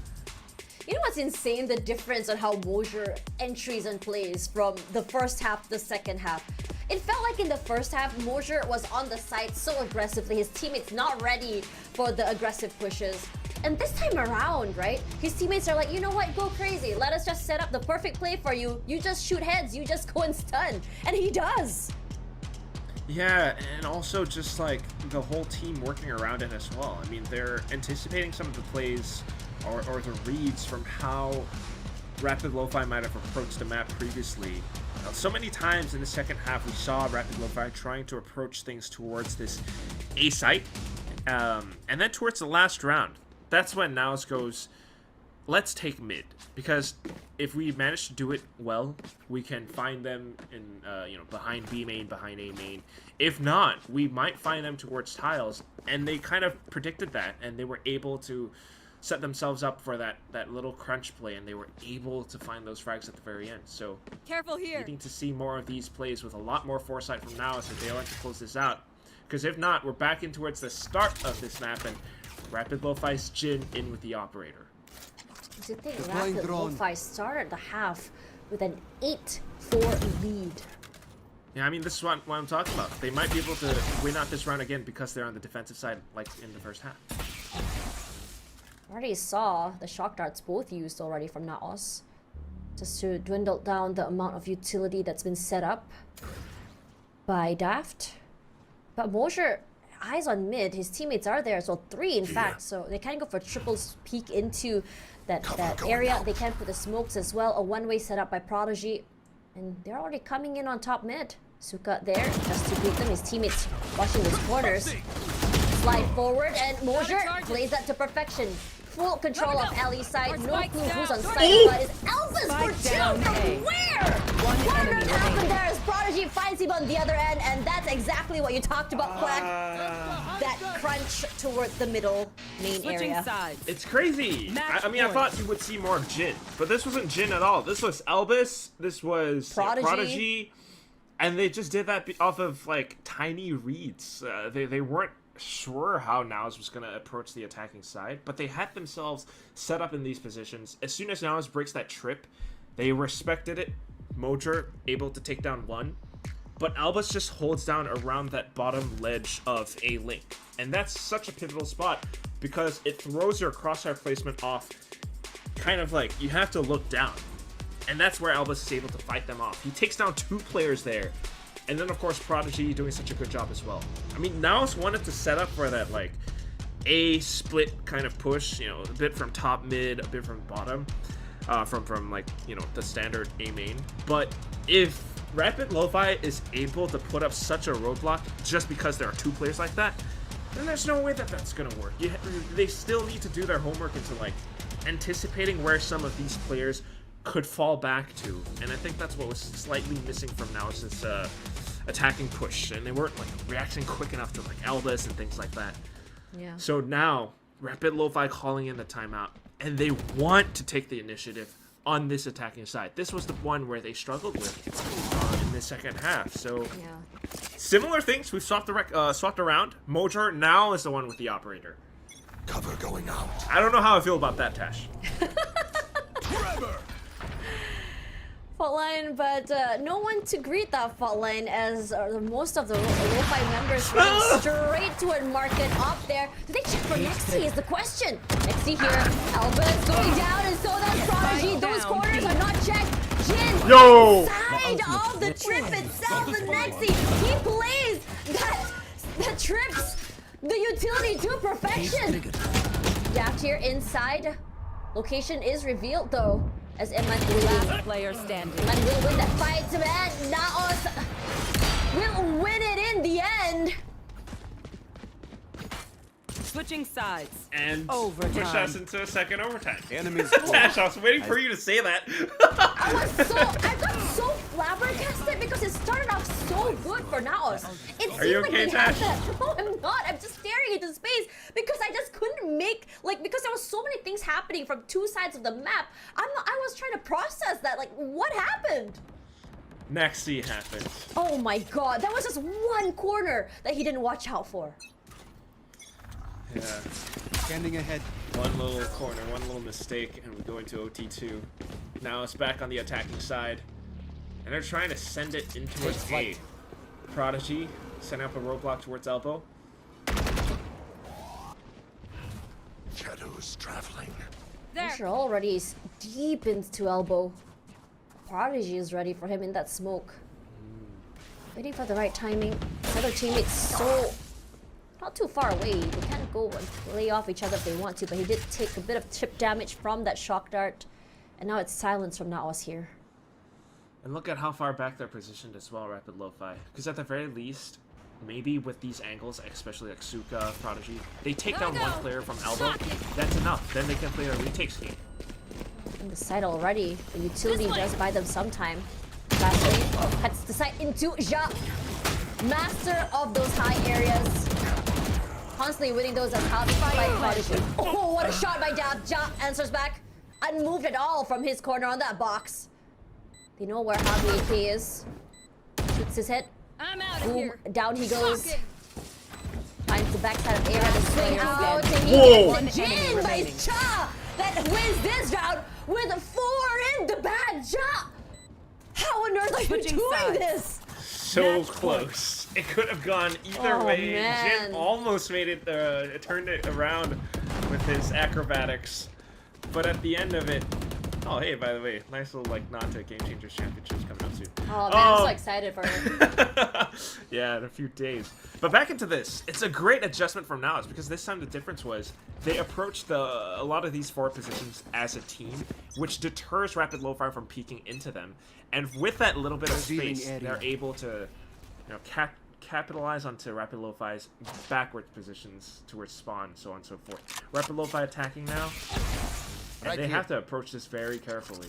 You know what's insane? The difference on how Mojer entries and plays from the first half to the second half. It felt like in the first half, Mosier was on the side so aggressively, his teammates not ready for the aggressive pushes. And this time around, right, his teammates are like, you know what, go crazy. Let us just set up the perfect play for you. You just shoot heads, you just go and stun. And he does. Yeah, and also just like the whole team working around it as well. I mean, they're anticipating some of the plays or the reads from how Rapid Lo-Fi might have approached the map previously. So many times in the second half, we saw Rapid Lo-Fi trying to approach things towards this A site. And then towards the last round, that's when NAOS goes, let's take mid. Because if we manage to do it well, we can find them in, behind B main, behind A main. If not, we might find them towards tiles. And they kind of predicted that, and they were able to set themselves up for that little crunch play, and they were able to find those frags at the very end. So Careful here. needing to see more of these plays with a lot more foresight from NAOS if they want to close this out. Because if not, we're back in towards the start of this map, and Rapid Lo-Fi's Jin in with the operator. Do you think Rapid Lo-Fi started the half with an 8-4 lead? Yeah, I mean, this is what I'm talking about. They might be able to win out this round again because they're on the defensive side, like in the first half. Already saw the shock darts both used already from NAOS, just to dwindle down the amount of utility that's been set up by Daft. But Mosier, eyes on mid, his teammates are there, so 3 in fact, so they can go for triple peek into that area. They can put the smokes as well, a one-way setup by Prodigy, and they're already coming in on top mid. Suka there, just to greet them, his teammates watching those corners. Slide forward, and Mosier plays that to perfection. Full control of Ellie's side, no clue who's on site, but it's Elvis for 2 from where? What on earth happened there as Prodigy finds him on the other end, and that's exactly what you talked about, Quack. That crunch toward the middle main Switching area. sides. It's crazy. I mean, I thought you would see more of Jin, but this wasn't Jin at all. This was Elvis, this was Prodigy, and they just did that off of, like, tiny reads. They weren't sure how NAOS was going to approach the attacking side, but they had themselves set up in these positions. As soon as NAOS breaks that trip, they respected it. Mosier able to take down 1, but Albus just holds down around that bottom ledge of a link, and that's such a pivotal spot because it throws your crosshair placement off. Kind of like you have to look down, and that's where Albus is able to fight them off. He takes down 2 players there. And then, of course, Prodigy doing such a good job as well. I mean, NAOS wanted to set up for that, like, A split kind of push, you know, a bit from top mid, a bit from bottom, from like, you know, the standard A main. But if Rapid Lo-Fi is able to put up such a roadblock just because there are 2 players like that, then there's no way that that's going to work. They still need to do their homework into, like, anticipating where some of these players could fall back to, and I think that's what was slightly missing from NAOS's attacking push, and they weren't like reacting quick enough to like Elvis and things like that. Yeah. So now Rapid Lo-Fi calling in the timeout, and they want to take the initiative on this attacking side. This was the one where they struggled with in the second half. So Yeah. similar things we've swapped around. Mosier now is the one with the operator. Cover going out. I don't know how I feel about that, Tash. Fault line, but no one to greet that fault line as most of the Lo-Fi members running straight to a market up there. Do they check for Nexi is the question. Nexi here, Albus going down, and so does Prodigy. Those corners are not checked. Jin, Yo! side of the trip itself, and Nexi, he plays that trips the utility to perfection. Daft here inside. Location is revealed though. As Emman Last player standing. will win that fight, man. NAOS will win it in the end. Switching sides. And Overtime. push us into a second overtime. Enemies Tash, I was waiting for you to say that. I got so flabbergasted because it started off so good for NAOS. It Are you seemed okay, like they had Tash? that. No, I'm not. I'm just staring into space because I just couldn't make, like, because there was so many things happening from 2 sides of the map. I was trying to process that. Like, what happened? Nexi happened. Oh my god, that was just one corner that he didn't watch out for. Yeah. Standing ahead. One little corner, one little mistake, and we go into OT2. Now it's back on the attacking side. And they're trying to send it into an A. Prodigy setting up a roadblock towards elbow. Shadows traveling. There. You're already deep into elbow. Prodigy is ready for him in that smoke. Waiting for the right timing. His other teammates so not too far away. They can't go and play off each other if they want to, but he did take a bit of chip damage from that shock dart. And now it's silence from NAOS here. And look at how far back they're positioned as well, Rapid Lo-Fi. Because at the very least, maybe with these angles, especially like Suka, Prodigy, they take down one player from elbow. That's enough. Then they can play a retake scheme. In the site already. The utility does buy them some time. Last lane cuts the site into Ja. Master of those high areas. Constantly winning those as Javi by Prodigy. Oh, what a shot by Dab. Ja answers back. Unmoved at all from his corner on that box. They know where Javi AK is. Shoots his head. I'm out of Boom. here. Down he goes. Shocking. Finds the backside of Aaron to swing out. And he Whoa. gets a One enemy Jin by remaining. Cha that wins this round with a 4 in the bag. Cha! How on earth are you Switching doing sides. this? So Match close. It could have gone either Oh, way. man. Jin almost made it, turned it around with his acrobatics. But at the end of it, oh hey, by the way, nice little like nod to Game Changers Championships coming up soon. Oh man, I'm so excited for him. Yeah, in a few days. But back into this, it's a great adjustment from NAOS because this time the difference was they approached a lot of these forward positions as a team, which deters Rapid Lo-Fi from peeking into them. And with that little bit of Revealing space, area. they're able to, capitalize onto Rapid Lo-Fi's backwards positions towards spawn, so on and so forth. Rapid Lo-Fi attacking now, and Right they here. have to approach this very carefully.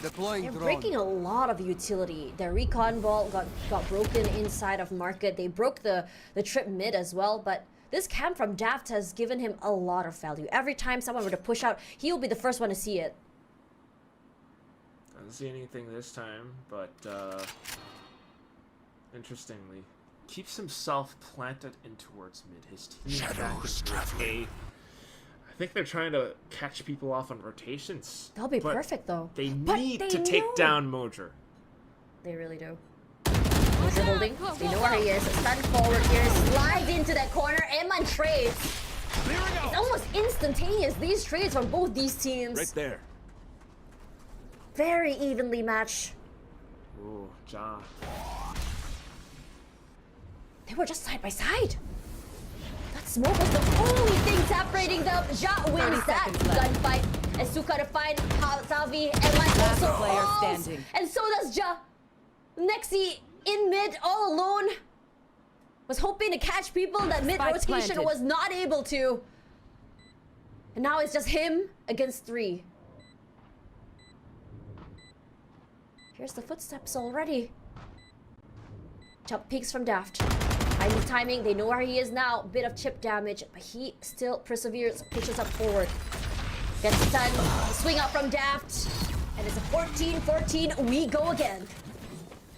Deploying They're drone. breaking a lot of utility. Their recon vault got broken inside of market. They broke the trip mid as well, but this camp from Daft has given him a lot of value. Every time someone were to push out, he'll be the first one to see it. I didn't see anything this time, but interestingly, keeps himself planted in towards mid. His team back Shadows in traveling. A. I think they're trying to catch people off on rotations. That'll be but perfect though. They But need they to take know. down Mojer. They really do. Mojer holding. They know where he is. Stun forward here. Slides into that corner. Eman trades. It's almost instantaneous. These trades from both these teams. Right there. Very evenly matched. Ooh, Ja. They were just side by side. That smoke was the only thing separating them. Ja wins 30 that seconds left. gunfight. And Suka to find Salvi and Mike Last also player falls. standing. And so does Ja. Nexi in mid all alone. Was hoping to catch people that mid Spike rotation planted. was not able to. And now it's just him against 3. Here's the footsteps already. Jump peeks from Daft. Highly timing, they know where he is now. Bit of chip damage, but he still perseveres, pushes up forward. Gets stunned, swing out from Daft. And it's a 14-14, we go again.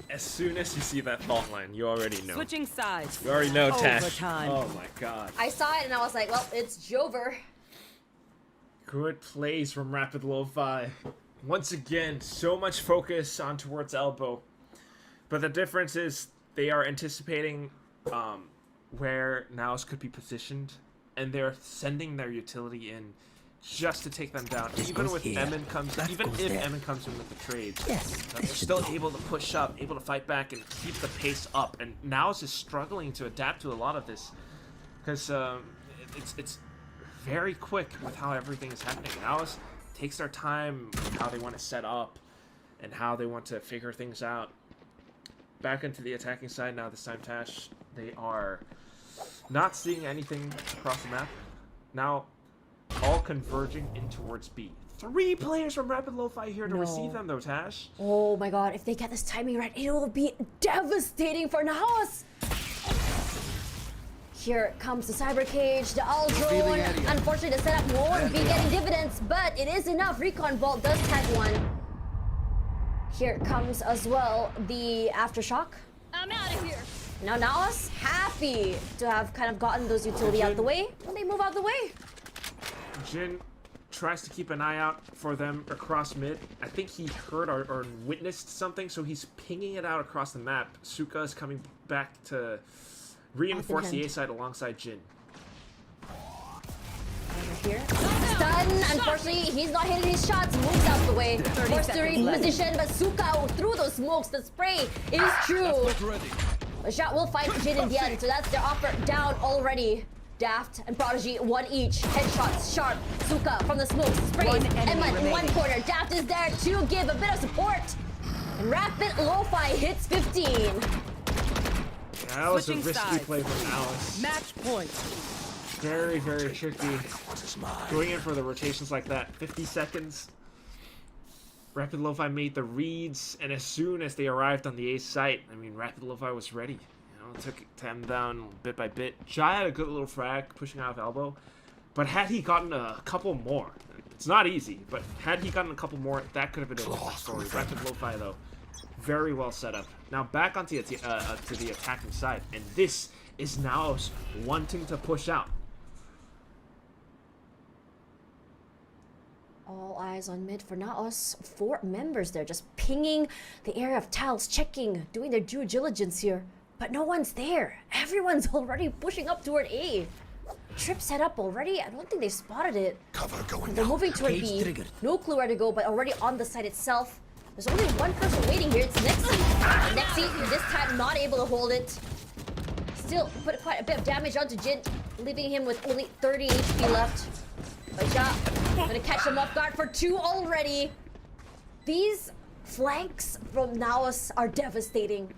As soon as you see that fault line, you already know. Switching sides. You already know, Tash. Overtime. Oh my god. I saw it and I was like, well, it's Jover. Good plays from Rapid Lo-Fi. Once again, so much focus on towards elbow. But the difference is they are anticipating where NAOS could be positioned, and they're sending their utility in just to take them down. Even with Emin comes, even if Emin comes in with the trades, they're still able to push up, able to fight back, and keep the pace up. And NAOS is struggling to adapt to a lot of this because it's very quick with how everything is happening. NAOS takes their time with how they want to set up and how they want to figure things out. Back into the attacking side now, this time Tash. They are not seeing anything across the map. Now, all converging in towards B. 3 players from Rapid Lo-Fi here to No. receive them though, Tash. Oh my god, if they get this timing right, it will be devastating for NAOS. Here comes the cyber cage, the all drone. Revealing area. Unfortunately, the setup won't be getting dividends, but it is enough. Recon Vault does tag one. Here comes as well the aftershock. I'm out of here. Now NAOS happy to have kind of gotten those utility out the way. When they move out the way. Jin tries to keep an eye out for them across mid. I think he heard or witnessed something, so he's pinging it out across the map. Suka is coming back to reinforce the A side alongside Jin. Over here. Stun. Unfortunately, he's not hitting his shots. Moves out the way. Forced to reposition, but Suka through those smokes. The spray is true. The shot will find Jin in the end, so that's their offer down already. Daft and Prodigy, one each. Headshots, sharp. Suka from the smoke, sprays. Emma in one corner. Daft is there to give a bit of support. And Rapid Lo-Fi hits 15. Yeah, that was Switching a risky sides. play from NAOS. Match point. Very, very tricky. Going in for the rotations like that. 50 seconds. Rapid Lo-Fi made the reads, and as soon as they arrived on the A site, I mean, Rapid Lo-Fi was ready. Took them down bit by bit. Jai had a good little frag pushing out of elbow, but had he gotten a couple more, it's not easy, but had he gotten a couple more, that could have been a different story. Rapid Lo-Fi, though, very well set up. Now back onto to the attacking side, and this is NAOS wanting to push out. All eyes on mid for NAOS. 4 members there, just pinging the area of tiles, checking, doing their due diligence here. But no one's there. Everyone's already pushing up toward A. Trip set up already. I don't think they spotted it. Cover going They're out. moving toward Cage B. triggered. No clue where to go, but already on the site itself. There's only one person waiting here. It's Nexi. Nexi, this time not able to hold it. Still put quite a bit of damage onto Jin, leaving him with only 30 HP left. Baja gonna catch him off guard for 2 already. These flanks from NAOS are devastating.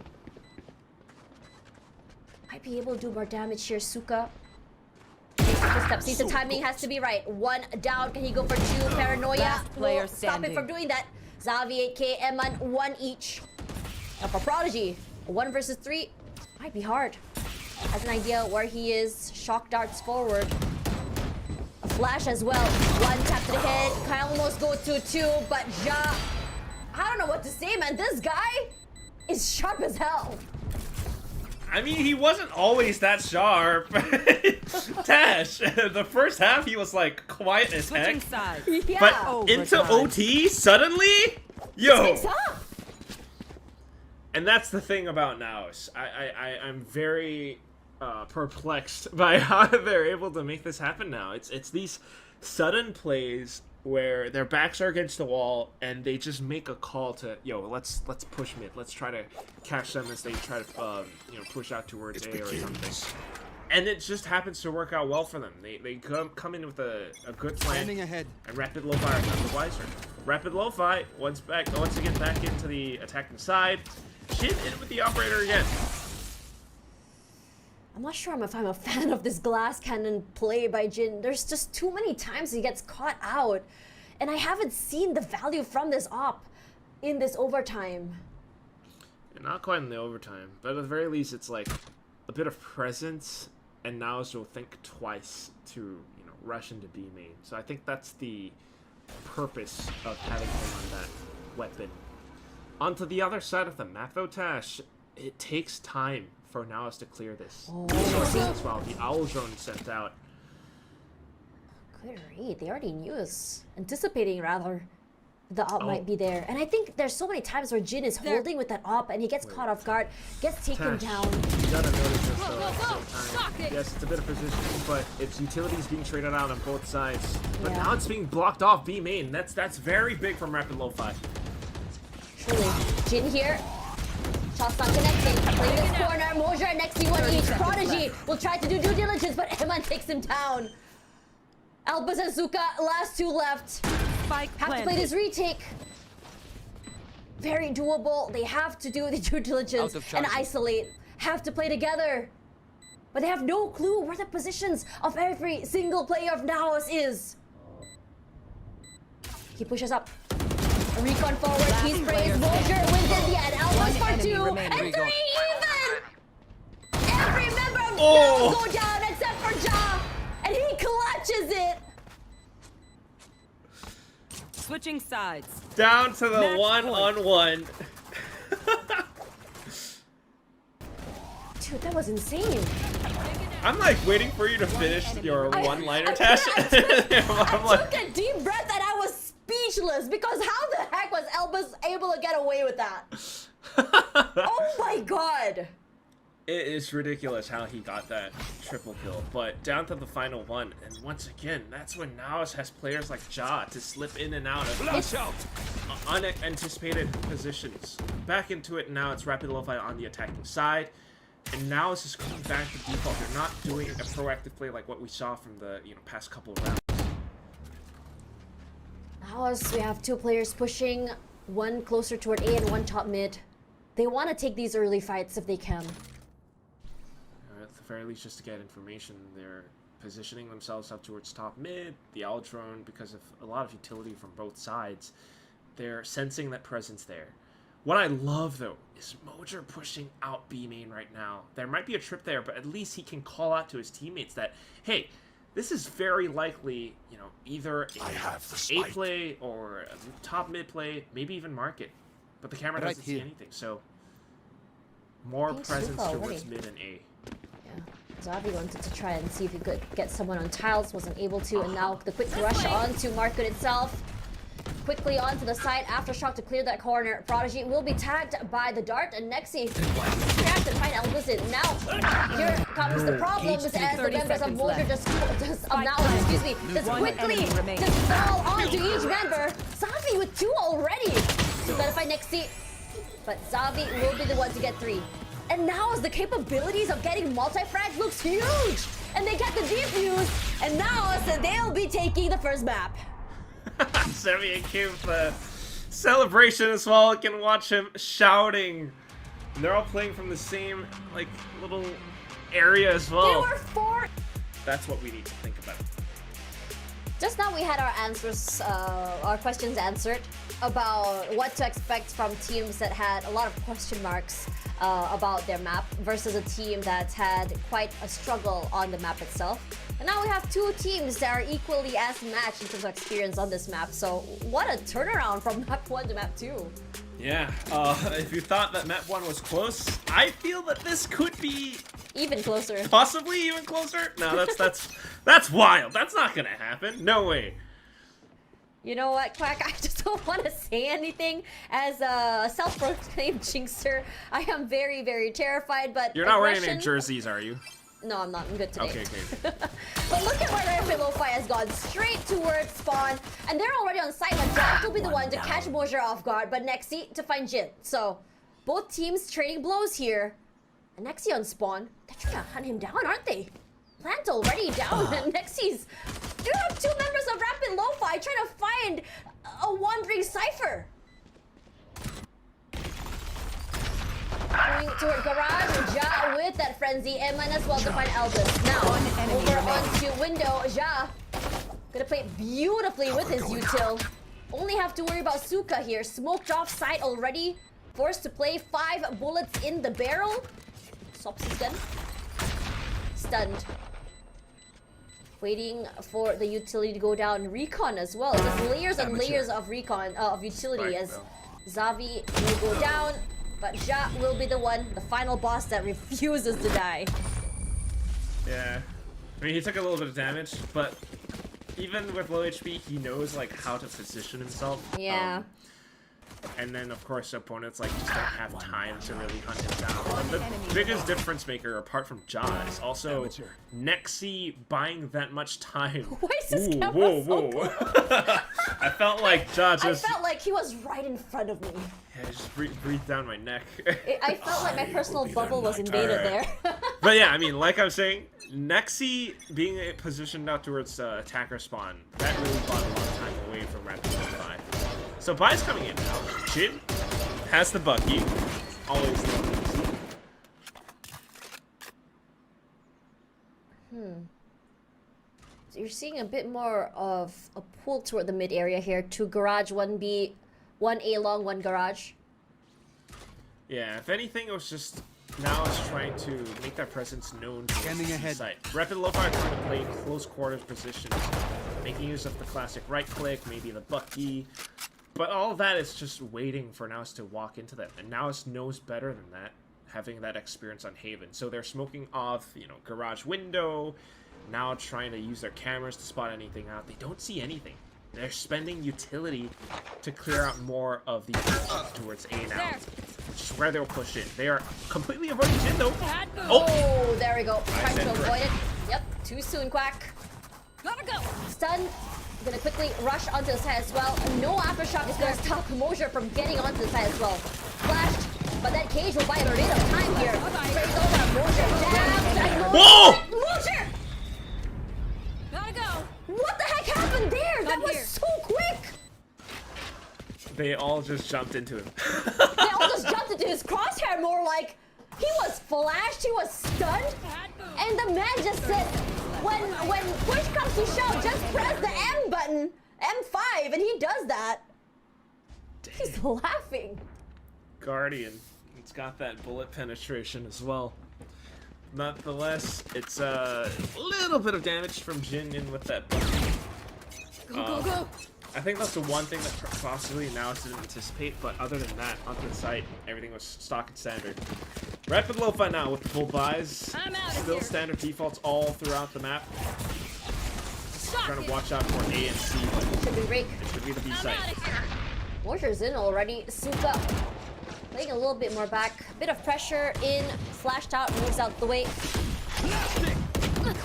Might be able to do more damage here, Suka. Footsteps. See, the timing has to be right. 1 down. Can he go for 2? Paranoia. Last player Will stop him standing. from doing that. Xavi, 8K, Eman, 1 each. Now for Prodigy, 1 versus 3 might be hard. Has an idea where he is. Shock darts forward. A flash as well. 1 tap to the head. Can almost go to 2, but Ja. I don't know what to say, man. This guy is sharp as hell. I mean, he wasn't always that sharp. Tash, the first half he was like quiet as heck. Switching sides. Yeah. But into Overtime. OT, suddenly? Yo! It's up. And that's the thing about NAOS. I'm very perplexed by how they're able to make this happen now. It's these sudden plays where their backs are against the wall and they just make a call to, yo, let's push mid. Let's try to catch them as they try to push out towards A or something. And it just happens to work out well for them. They come in with a good plan. Standing ahead. And Rapid Lo-Fi are none the wiser. Rapid Lo-Fi once again back into the attacking side. Jin in with the operator again. I'm not sure if I'm a fan of this glass cannon play by Jin. There's just too many times he gets caught out. And I haven't seen the value from this op in this overtime. Not quite in the overtime, but at the very least it's like a bit of presence, and NAOS will think twice to rush into B main. So I think that's the purpose of having him on that weapon. Onto the other side of the map though, Tash, it takes time for NAOS to clear this. As well, the owl drone sent out. Good read. They already knew this. Anticipating, rather, the op might be there. And I think there's so many times where Jin is holding with that op and he gets caught off guard, gets taken Tash, down. you gotta notice this though at the Go, same go, time. shock it. Yes, it's a bit of positioning, but it's utilities being traded out on both sides. But Yeah. now it's being blocked off B main. That's very big from Rapid Lo-Fi. Truly. Jin here. Shots not connecting. Playing this corner. Mojra next to 1 each. Prodigy will try to do due diligence, but Eman takes him down. Albus and Suka, last 2 left. Spike Have to play this retake. Very doable. They have to do the due diligence Out of and charges. isolate. Have to play together. But they have no clue where the positions of every single player of NAOS is. He pushes up. A recon forward. He sprays. player Mojra wins in the end. Albus One for enemy 2 remaining. and 3 even. Every member of Oh. NAOS go down except for Ja. And he clutches it. Switching sides. Down to the Match point. 1-on-1. Dude, that was insane. I'm like waiting for you to finish your one-liner test. I'm I like, took a deep breath and I was speechless because how the heck was Elbus able to get away with that? Oh my god. it is ridiculous how he got that triple kill, but down to the final one, and once again, that's when NAOS has players like Ja to slip in and out of unanticipated positions. Back into it now, it's Rapid Lo-Fi on the attacking side, and now it's just coming back to default. They're not doing a proactive play like what we saw from the past couple of rounds. Now as we have two players pushing, one closer toward A and one top mid. They want to take these early fights if they can. At the very least, just to get information, they're positioning themselves up towards top mid, the Aldrone, because of a lot of utility from both sides. They're sensing that presence there. What I love, though, is Mojer pushing out B main right now. There might be a trip there, but at least he can call out to his teammates that, hey, this is very likely, either a play or a top mid play, maybe even market. But the camera doesn't see anything, so more presence towards mid and A. Yeah, Zavi wanted to try and see if he could get someone on tiles, wasn't able to, and now the quick rush onto market itself. Quickly onto the side, Aftershock to clear that corner. Prodigy will be tagged by the dart, and Nexi has to find Elvis in. Now, here comes the problems as the members of Mojer just quickly just fall onto each member. Zavi with 2 already. So gotta find Nexi, but Zavi will be the one to get 3. And now as the capabilities of getting multi-frag looks huge, and they get the defuse, and now they'll be taking the first map. Semi and Kim, celebration as well. You can watch him shouting. And they're all playing from the same, little area as well. There were 4. That's what we need to think about. Just now we had our answers, our questions answered about what to expect from teams that had a lot of question marks about their map versus a team that had quite a struggle on the map itself. And now we have 2 teams that are equally as matched in terms of experience on this map. So what a turnaround from map 1 to map 2. Yeah, if you thought that map 1 was close, I feel that this could be even closer. Possibly even closer? No, that's wild. That's not gonna happen. No way. You know what, Quack? I just don't want to say anything. As a self-proclaimed jinxer, I am very, very terrified, but you're not wearing any jerseys, are you? No, I'm not. I'm good today. Okay. But look at where Rapid Lo-Fi has gone straight towards spawn, and they're already on site. But Jack will be the one to catch Mojer off guard, but Nexi to find Jin. So, both teams trading blows here. And Nexi on spawn. They're trying to hunt him down, aren't they? Plant already down, and Nexi's... You have 2 members of Rapid Lo-Fi trying to find a wandering Cypher. Going toward garage, Ja with that frenzy, and might as well to find Elvis. Now, over onto window, Ja gonna play it beautifully with his util. Only have to worry about Suka here. Smoked off site already. Forced to play 5 bullets in the barrel. Swaps his gun. Stunned. Waiting for the utility to go down. Recon as well. Just layers and layers of recon, of utility as Zavi will go down. But Ja will be the one, the final boss that refuses to die. Yeah. I mean, he took a little bit of damage, but even with low HP, he knows, how to position himself. Yeah. And then, of course, opponents, just don't have time to really hunt him down. And the biggest difference maker, apart from Ja, is also Nexi buying that much time. Why is this camera so close? I felt like Ja just... I felt like he was right in front of me. Yeah, just breathed down my neck. I felt like my personal bubble was invaded there. But yeah, I mean, like I'm saying, Nexi being positioned out towards attacker spawn, that really bought a lot of time away from Rapid Lo-Fi. So Bai's coming in now. Jin has the Bucky. Always the So you're seeing a bit more of a pull toward the mid area here. 2 garage, 1B, 1 A long, 1 garage. Yeah, if anything, it was just now it's trying to make that presence known to the site. Rapid Lo-Fi are trying to play close quarters positions, making use of the classic right click, maybe the Bucky. But all of that is just waiting for NAOS to walk into that. And NAOS knows better than that. having that experience on Haven. So they're smoking off, you know, garage window, now trying to use their cameras to spot anything out. They don't see anything. They're spending utility to clear out more of the towards A now, There. which is where they'll push in. They are completely avoiding Jin though. Bad move. Oh, there we go. Trying to and avoid correct. it. Yep, too soon, Quack. Gotta go. Stun. Gonna quickly rush onto the side as well. No aftershock is gonna stop Mosher from getting onto the side as well. Flashed, but that cage will buy a bit of time here. Sprays over at Mosher. Jabs and Whoa! Mosher! Gotta go. What the heck happened there? That Gun was here. so quick. They all just jumped into him. They all just jumped into his crosshair more like he was flashed, he was stunned, Bad move. and the man just said, when push comes to shove, just press the M button, M5, and he does that. He's laughing. Guardian. It's got that bullet penetration as well. Nonetheless, it's a little bit of damage from Jin in with that button. Go, go. I think that's the one thing that possibly NAOS didn't anticipate, but other than that, onto the site, everything was stock and standard. Rapid Lo-Fi now with the full buys. I'm outta Still here. standard defaults all throughout the map. Shock Trying to it. watch out for A and C, but Should be Rake. it should be the B I'm site. out of here. Mosher's in already. Suka playing a little bit more back. Bit of pressure in. Flashed out, moves out the way.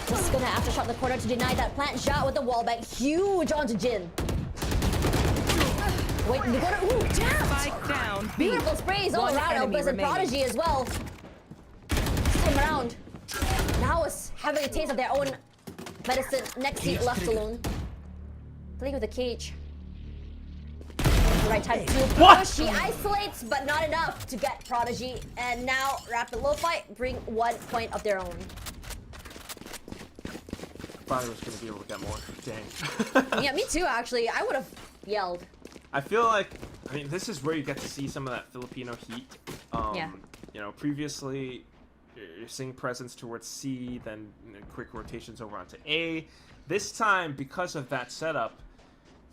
Just gonna aftershock the corner to deny that plant shot with the wall back. Huge onto Jin. Wait, they got it. Ooh, damn! Spike down. B. Beautiful sprays all One around. enemy Elvis and remaining. Prodigy as well. This time around. Now it's having a taste of their own medicine. Next seat left alone. Playing with the cage. Right time to push. She isolates, but not enough to get Prodigy. And now Rapid Lo-Fi bring 1 point of their own. Thought I was going to be able to get more. Dang. Yeah, me too, actually. I would have yelled. I feel like, I mean, this is where you get to see some of that Filipino heat. Yeah. You know, previously, you're seeing presence towards C, then quick rotations over onto A. This time, because of that setup,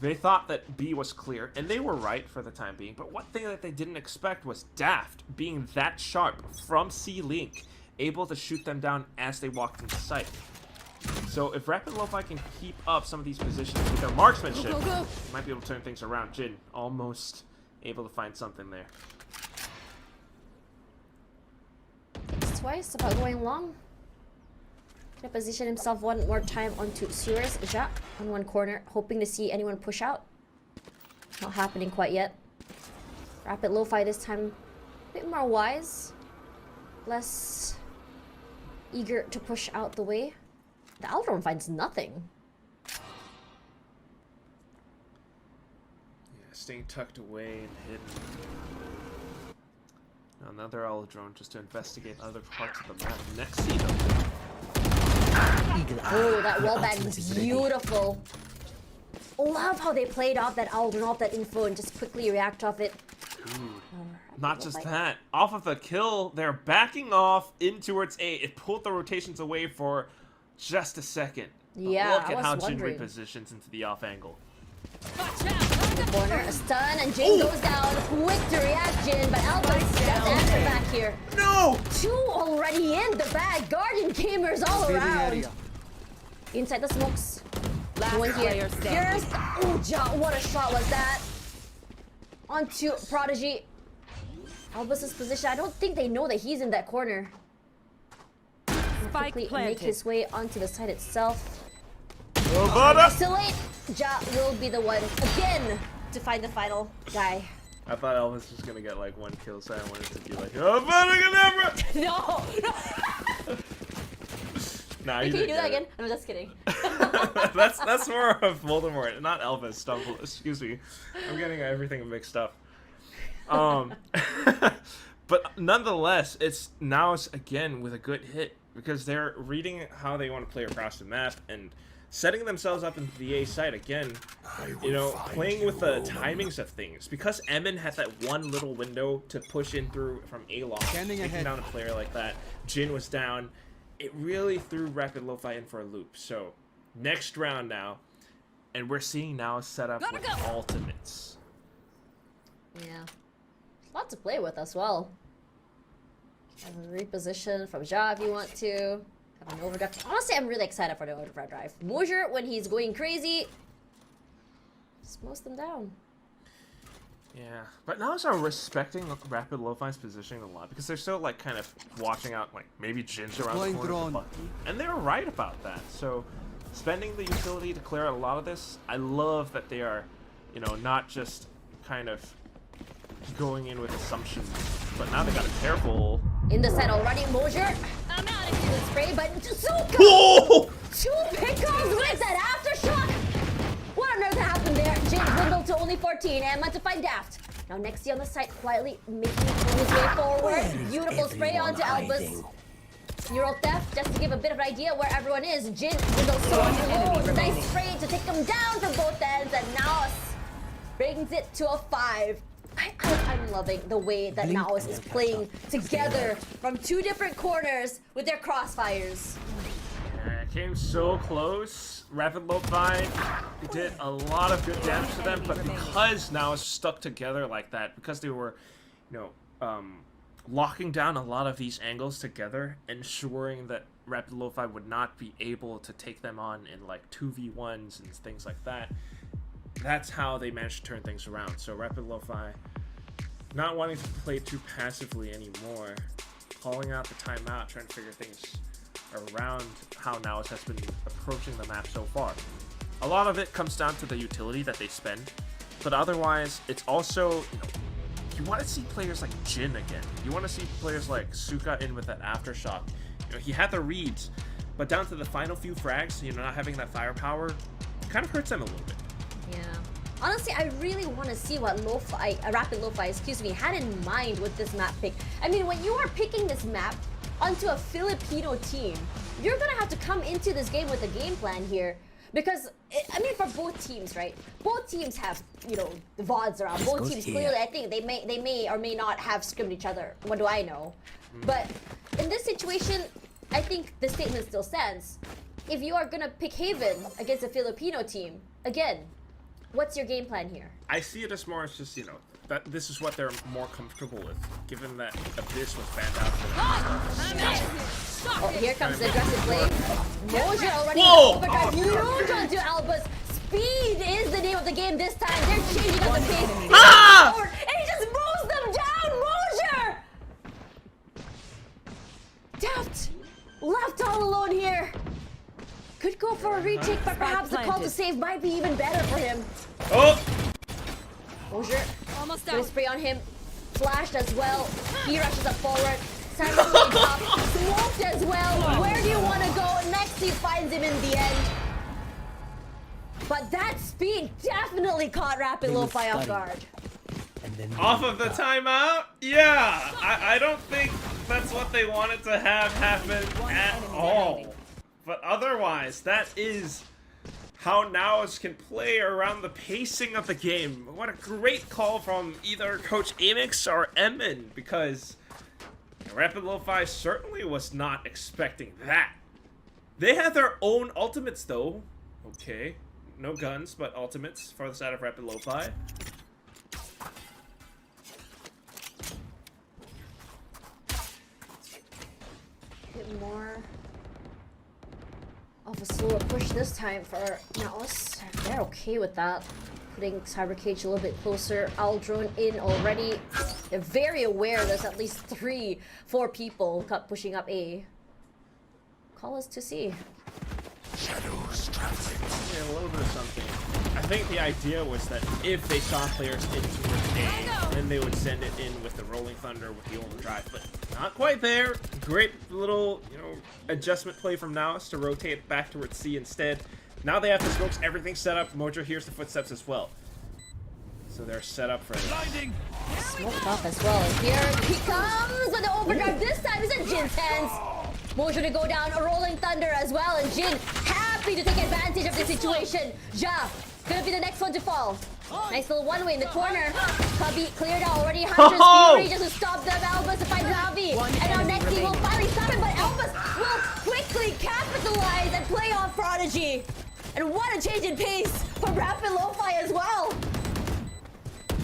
they thought that B was clear, and they were right for the time being. But one thing that they didn't expect was Daft being that sharp from C Link, able to shoot them down as they walked into sight. So if Rapid Lo-Fi can keep up some of these positions with their marksmanship, Go, go, go. they might be able to turn things around. Jin almost able to find something there. It's twice about going long. Gonna position himself one more time onto Sewers. Ja on one corner, hoping to see anyone push out. Not happening quite yet. Rapid Lo-Fi this time, a bit more wise. Less eager to push out the way. The Aldron finds nothing. Yeah, staying tucked away and hidden. Now another olive drone just to investigate other parts of the map. Next seat. Oh, that wallbang was beautiful. Love how they played off that Aldron, off that info, and just quickly react off it. Not just that. Off of the kill, they're backing off in towards A. It pulled the rotations away for just a second. But Yeah, look I at was how Jin wondering. repositions into the off angle. Watch out. Corner, a stun, and Jin goes down. Quick to react, Jin, but Elvis does answer back here. No! 2 already in the bag. Guardian gamers all Clear the around. area. Inside the smokes. Last One here. player standing. Here's oh, Ja, what a shot was that? Onto Prodigy. Elvis's position. I don't think they know that he's in that corner. Spike Quickly make planted. his way onto the side itself. Obata! Still late. Ja will be the one again to find the final guy. I thought Elvis was gonna get like 1 kill, so I wanted to be like, Obata! No. Nah, Can he you didn't do that get again? it. I'm just kidding. that's more of Voldemort, not Elvis. Excuse me. I'm getting everything mixed up. But nonetheless, it's NAOS again with a good hit because they're reading how they want to play across the map and setting themselves up into the A side again. You know, playing with the timings of things because Emin had that one little window to push in through from A long, Standing taking ahead. down a player like that. Jin was down. It really threw Rapid Lo-Fi in for a loop. So next round now, and we're seeing now set up Gotta with go. ultimates. Yeah. A lot to play with as well. Have a reposition from Ja if you want to. Have an overdrive. Honestly, I'm really excited for the overdrive. Mosier, when he's going crazy, slows them down. Yeah, but now I'm respecting Rapid Lo-Fi's positioning a lot because they're still like kind of watching out, like maybe Jin's around the corner with Bucky, and they're right about that. So spending the utility to clear out a lot of this, I love that they are, you know, not just kind of going in with assumptions, but now they got to be careful. In the set already, Mosier. I'm out of The here. spray, but Zuka! Whoa! 2 pickups with that aftershock! What on earth happened there? Jin dwindled to only 14 and meant to find Daft. Now Nexi on the side quietly making his way forward. Beautiful spray onto Albus. Neural theft, just to give a bit of an idea where everyone is. Jin dwindles so low. Nice spray to take them down from both ends, and NAOS brings it to a 5. I'm loving the way that NAOS is playing together from 2 different corners with their crossfires. Yeah, it came so close. Rapid Lo-Fi did a lot of good damage to them, but because now it's stuck together like that, because they were, you know, locking down a lot of these angles together, ensuring that Rapid Lo-Fi would not be able to take them on in like 2v1s and things like that. That's how they managed to turn things around. So Rapid Lo-Fi not wanting to play too passively anymore, calling out the timeout, trying to figure things around how NAOS has been approaching the map so far. A lot of it comes down to the utility that they spend, but otherwise it's also, you know, you want to see players like Jin again. You want to see players like Suka in with that aftershock. You know, he had the reads, but down to the final few frags, you know, not having that firepower kind of hurts them a little bit. Yeah. Honestly, I really want to see what Rapid Lo-Fi, had in mind with this map pick. I mean, when you are picking this map onto a Filipino team, you're gonna have to come into this game with a game plan here. Because, I mean, for both teams, right? Both teams have, you know, the VODs around. Both teams, clearly, I think they may or may not have scrimmed each other. What do I know? But in this situation, I think the statement still stands. If you are gonna pick Haven against a Filipino team, again, what's your game plan here? I see it as more as just, you know, that this is what they're more comfortable with, given that Abyss was banned out for them. I'm out of here. Shock Oh, it. here comes the aggressive play. Mosier already Whoa! overdrive. Huge onto Albus. Speed is the name of the game this time. They're changing up the pace. Ah! Forward, and he just mows them down. Mosier! Daft left all alone here. Could go for a retake, but perhaps the call to save might be even better for him. Oh! Mosier, Almost gonna out. spray on him. Flashed as well. He rushes up forward. Simon laid up. Smoked as well. Where do you want to go? Next, he finds him in the end. But that speed definitely caught Rapid Lo-Fi off guard. Off of the timeout? Yeah! I don't think that's what they wanted to have happen at all. But otherwise, that is how NAOS can play around the pacing of the game. What a great call from either Coach Amix or Emin, because Rapid Lo-Fi certainly was not expecting that. They had their own ultimates though. Okay. No guns, but ultimates for the side of Rapid Lo-Fi. Bit more of a slower push this time for NAOS. They're okay with that. Putting Cyber Cage a little bit closer. Owl Drone in already. They're very aware there's at least 3-4 people pushing up A. Call us to see. Shadows traveling. Yeah, a little bit of something. I think the idea was that if they saw players in towards A, then they would send it in with the Rolling Thunder with the overdrive, but not quite there. Great little, you know, adjustment play from NAOS to rotate it back towards C instead. Now they have the smokes, everything set up. Mojo hears the footsteps as well. So they're set up for it. Blinding. Smoked off as well. Here he comes with the overdrive. This time is in Jin's hands. Mojo to go down, a Rolling Thunder as well, and Jin happy to take advantage of the situation. Ja, gonna be the next one to fall. Nice little one-way in the corner. Cubby cleared out already. Hunter's Fury just to stop them. Albus to find Navi. And now next he will finally stop him, but Albus will quickly capitalize and play off Prodigy. And what a change in pace for Rapid Lo-Fi as well.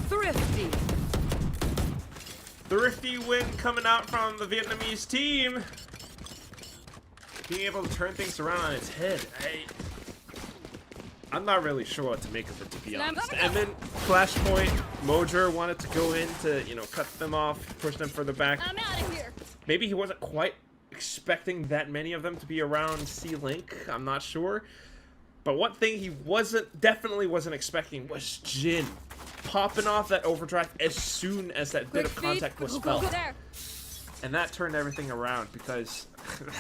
Thrifty. thrifty win coming out from the Vietnamese team. Being able to turn things around on its head. I'm not really sure what to make of it, to be honest. And then Flashpoint, Mojer wanted to go in to, you know, cut them off, push them further back. I'm out of here. Maybe he wasn't quite expecting that many of them to be around C-Link. I'm not sure. But one thing he definitely wasn't expecting was Jin popping off that overdrive as soon as that bit of contact was felt. There. And that turned everything around because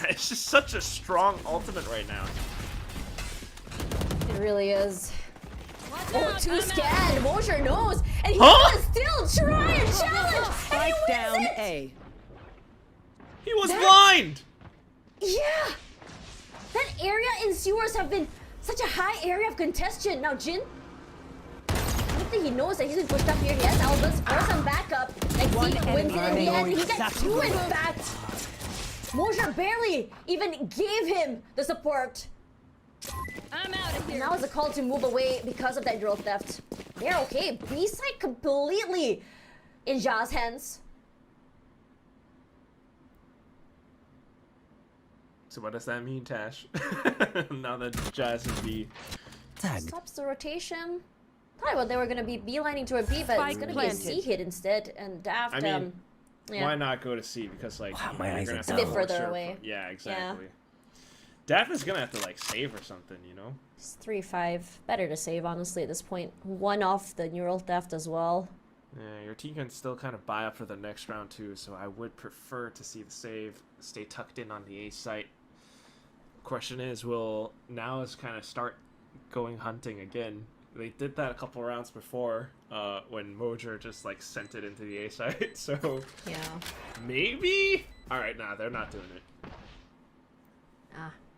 it's just such a strong ultimate right now. It really is. Watch Oh, out, too I'm scared. Mojer knows, and he's Huh? gonna still try and challenge. And he Spike wins down it. A. He was blind! Yeah. That area in sewers have been such a high area of contention. Now Jin, good thing he knows that he's been pushed up here. He has Albus for some backup. And One he wins it in enemy the end. He remaining. gets two in fact. Mojer barely even gave him the support. I'm out of And here. that was a call to move away because of that drill theft. They're okay. B-side completely in Ja's hands. So what does that mean, Tash? Now that Jazz is B. Tagged. Stops the rotation. Thought what they were gonna be beelining to a B, but it's Spike gonna planted. be a C hit instead. And Daft, I mean, yeah. Why not go to C? Because, like, Wow, you my know, eyes you're are gonna have down. to Bit further sure- away. Yeah, exactly. Daft is gonna have to, like, save or something, you know? It's 3-5. Better to save, honestly, at this point. One off the neural theft as well. Yeah, your team can still kind of buy up for the next round, too, so I would prefer to see the save stay tucked in on the A site. Question is, will NAOS kind of start going hunting again? They did that a couple rounds before, when Mojer just, like, sent it into the A site, so Yeah. maybe? Alright, nah, they're not doing it.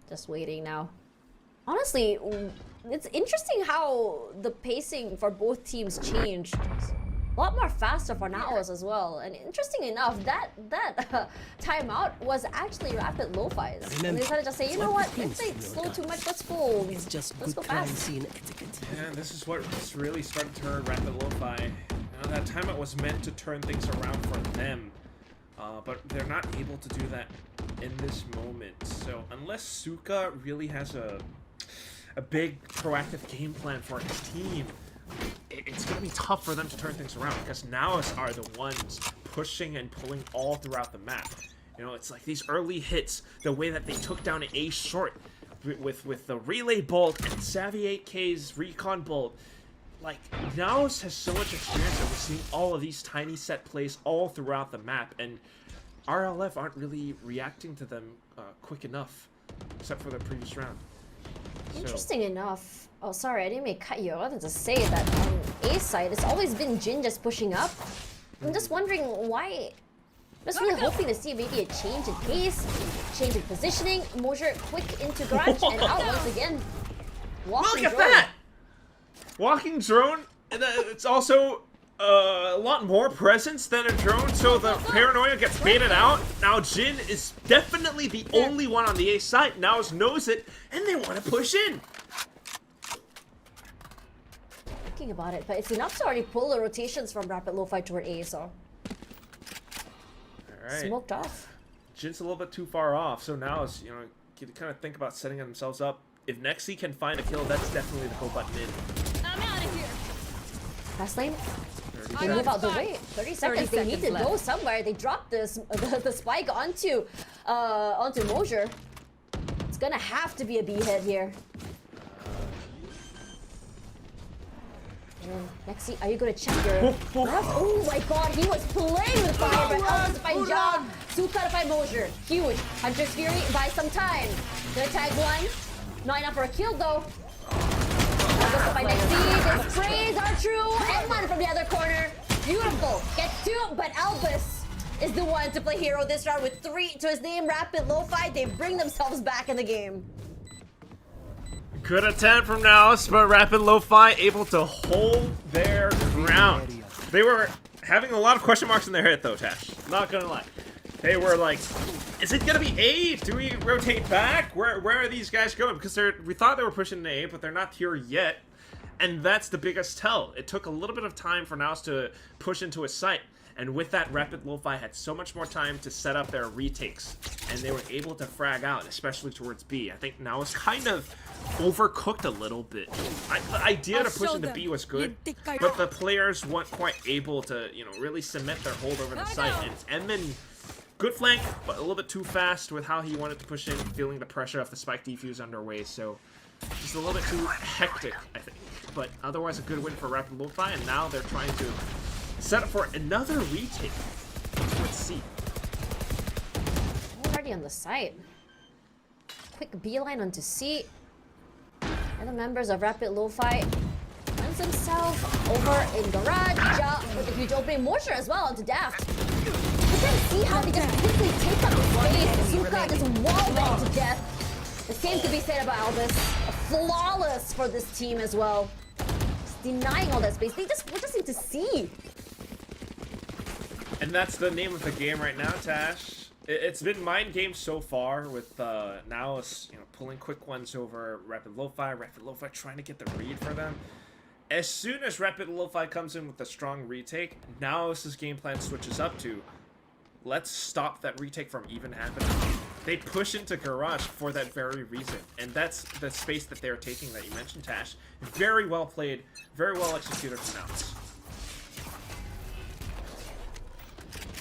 Just waiting now. Honestly, it's interesting how the pacing for both teams changed. A lot more faster for NAOS as well. And interesting enough, that timeout was actually rapid lo-fis. And they decided to say, you know what, if they slow too much, let's go. It's just Let's good go crime fast. scene etiquette. Yeah, this is what's really started to turn rapid lo-fi. That timeout was meant to turn things around for them. But they're not able to do that in this moment. So unless Suka really has a big proactive game plan for his team, it's going to be tough for them to turn things around because NAOS are the ones pushing and pulling all throughout the map. You know, it's like these early hits, the way that they took down an A short with the relay bolt and Savvy 8K's recon bolt. Like, NAOS has so much experience that we're seeing all of these tiny set plays all throughout the map, and RLF aren't really reacting to them quick enough, except for the previous round. So, Interesting enough. Oh, sorry, I didn't mean to cut you. I wanted to say that on A side, it's always been Jin just pushing up. I'm just wondering why. I'm just really hoping to see maybe a change in pace, change in positioning. Mojer quick into garage and out once again. Walking look at drone. that! Walking drone, and it's also a lot more presence than a drone, so the paranoia gets baited out. Now Jin is definitely the only one on the A side. NAOS knows it, and they want to push in. Thinking about it, but it's enough to already pull the rotations from rapid lo-fi toward A, so Alright, smoked off. Jin's a little bit too far off, so now is, you know, you kind of think about setting themselves up. If Nexi can find a kill, that's definitely the go button in. I'm out of here. Fast lane. 30 They seconds. move out the way. 30 seconds. They need to seconds go left. somewhere. They dropped the spike onto Mojer. It's gonna have to be a B head here. Nexi, are you gonna check your left? Oh my god, he was playing with fire, but Elvis to find Ja. Suka to find Mojer. Huge. Hunter's Fury buys some time. Gonna tag one. Not enough for a kill though. Elvis to find Nexi. The sprays are true. And one from the other corner. Beautiful. Gets two, but Albus is the one to play hero this round with 3 to his name. Rapid lo-fi. They bring themselves back in the game. Good attempt from NAOS, but Rapid Lo-Fi able to hold their ground. They were having a lot of question marks in their head, though, Tash. Not gonna lie. They were like, is it gonna be A? Do we rotate back? Where are these guys going? Because we thought they were pushing to A, but they're not here yet. And that's the biggest tell. It took a little bit of time for NAOS to push into a site. And with that, Rapid Lo-Fi had so much more time to set up their retakes, and they were able to frag out, especially towards B. I think now it's kind of overcooked a little bit. The idea to push into B was good, but the players weren't quite able to, you know, really cement their hold over the site. And it's Edmund, good flank, but a little bit too fast with how he wanted to push in, feeling the pressure of the spike defuse underway. So just a little bit too hectic, I think. But otherwise, a good win for Rapid Lo-Fi, and now they're trying to set up for another retake. Let's see. Already on the site. Quick beeline onto C. And the members of Rapid Lo-Fi finds himself over in garage. Ja with a huge opening. Morsure as well onto Daft. You can see how they just quickly take up the space. Suka just wallbang to death. The same could be said about Albus. Flawless for this team as well. Just denying all that space. They just need to see. And that's the name of the game right now, Tash. It's been mind games so far with NAOS, you know, pulling quick ones over Rapid Lo-Fi. Rapid Lo-Fi trying to get the read for them. As soon as Rapid Lo-Fi comes in with a strong retake, NAOS's game plan switches up to, let's stop that retake from even happening. They push into garage for that very reason, and that's the space that they're taking that you mentioned, Tash. Very well played, very well executed from NAOS.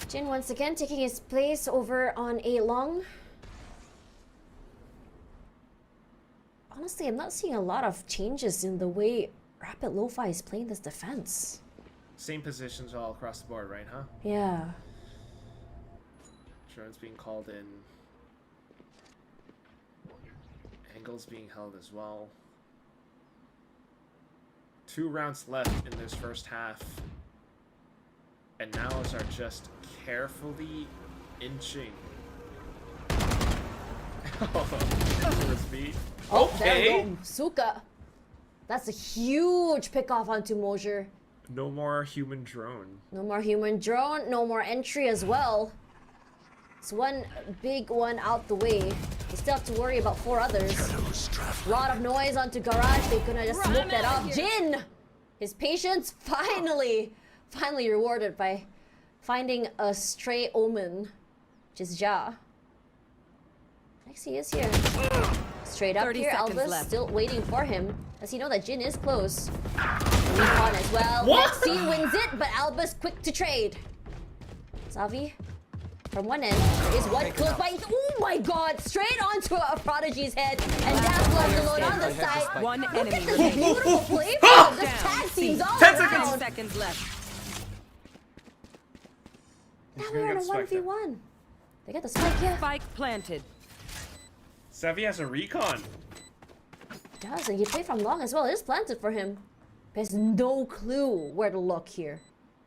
Jin once again taking his place over on A long. Honestly, I'm not seeing a lot of changes in the way Rapid Lo-Fi is playing this defense. Same positions all across the board, right, huh? Yeah. Drone's being called in. Angles being held as well. 2 rounds left in this first half. And NAOS are just carefully inching. Towards me. Oh, there Okay. we go. Suka. That's a huge pickoff onto Mosier. No more human drone. No more human drone, no more entry as well. It's one big one out the way. They still have to worry about 4 others. A lot of noise onto garage. They're gonna just smoke that off. Jin! His patience finally rewarded by finding a stray omen, which is Ja. Next he is here. Straight up 30 here, seconds Albus left. still waiting for him. Does he know that Jin is close? Recon as well. What? Lexi wins it, but Albus quick to trade. Savi, from one end, there is one close by. Oh my god, straight onto a Prodigy's head. And Daft left alone on the side. One Look enemy at this remaining. beautiful play from this tag team's all 10 around. seconds. 10 seconds left. Now He's we're gonna on a get spiked there. 1v1. They got the spike, yeah. Spike planted. Savvy has a recon. Does, and he played from long as well. It is planted for him. He has no clue where to look here.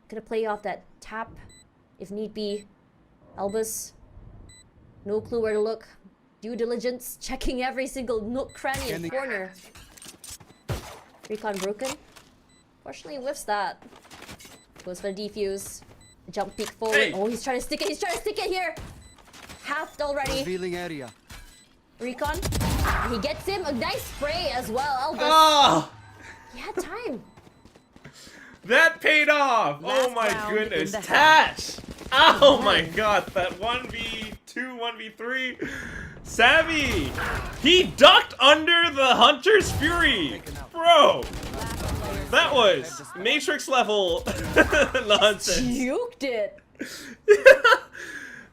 Gonna play off that tap, if need be. Albus, no clue where to look. Due diligence, checking every single nook, cranny, and corner. Recon broken. Fortunately, whiffs that. Goes for the defuse. Jump peek forward. Hey. Oh, he's trying to stick it. He's trying to stick it here. Halved already. Revealing area. Recon. He gets him. A nice spray as well. Albus. Oh! He had time. That paid off! Last Oh my round goodness, in the Tash! Oh my god, that 1v2, 1v3. Savvy! He ducked under the Hunter's Fury! Bro! That was Matrix level nonsense. Juked it.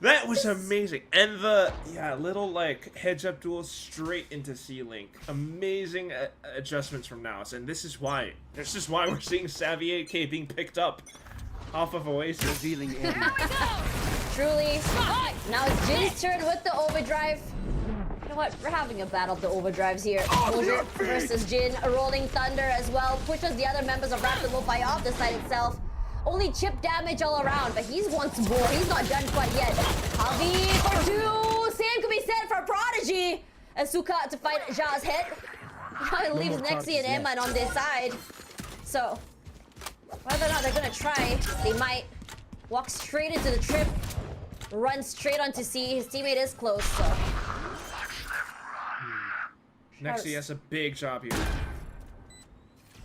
That was amazing. And the, little like heads up duel straight into C-Link. Amazing adjustments from NAOS. And this is why we're seeing Savvy 8K being picked up off of Oasis. Revealing area. Truly. Now it's Jin's turn with the overdrive. You know what? We're having a battle of the overdrives here. Mosier versus Jin. A rolling thunder as well. Pushes the other members of Rapid Lo-Fi off the side itself. Only chip damage all around, but he's wants more. He's not done quite yet. Javi for 2. Same could be said for Prodigy. And Suka to fight Ja's head. Now it leaves Nexi and Emman on their side. So, whether or not they're gonna try, they might walk straight into the trip, run straight onto C. His teammate is close, so. Nexi has a big job here.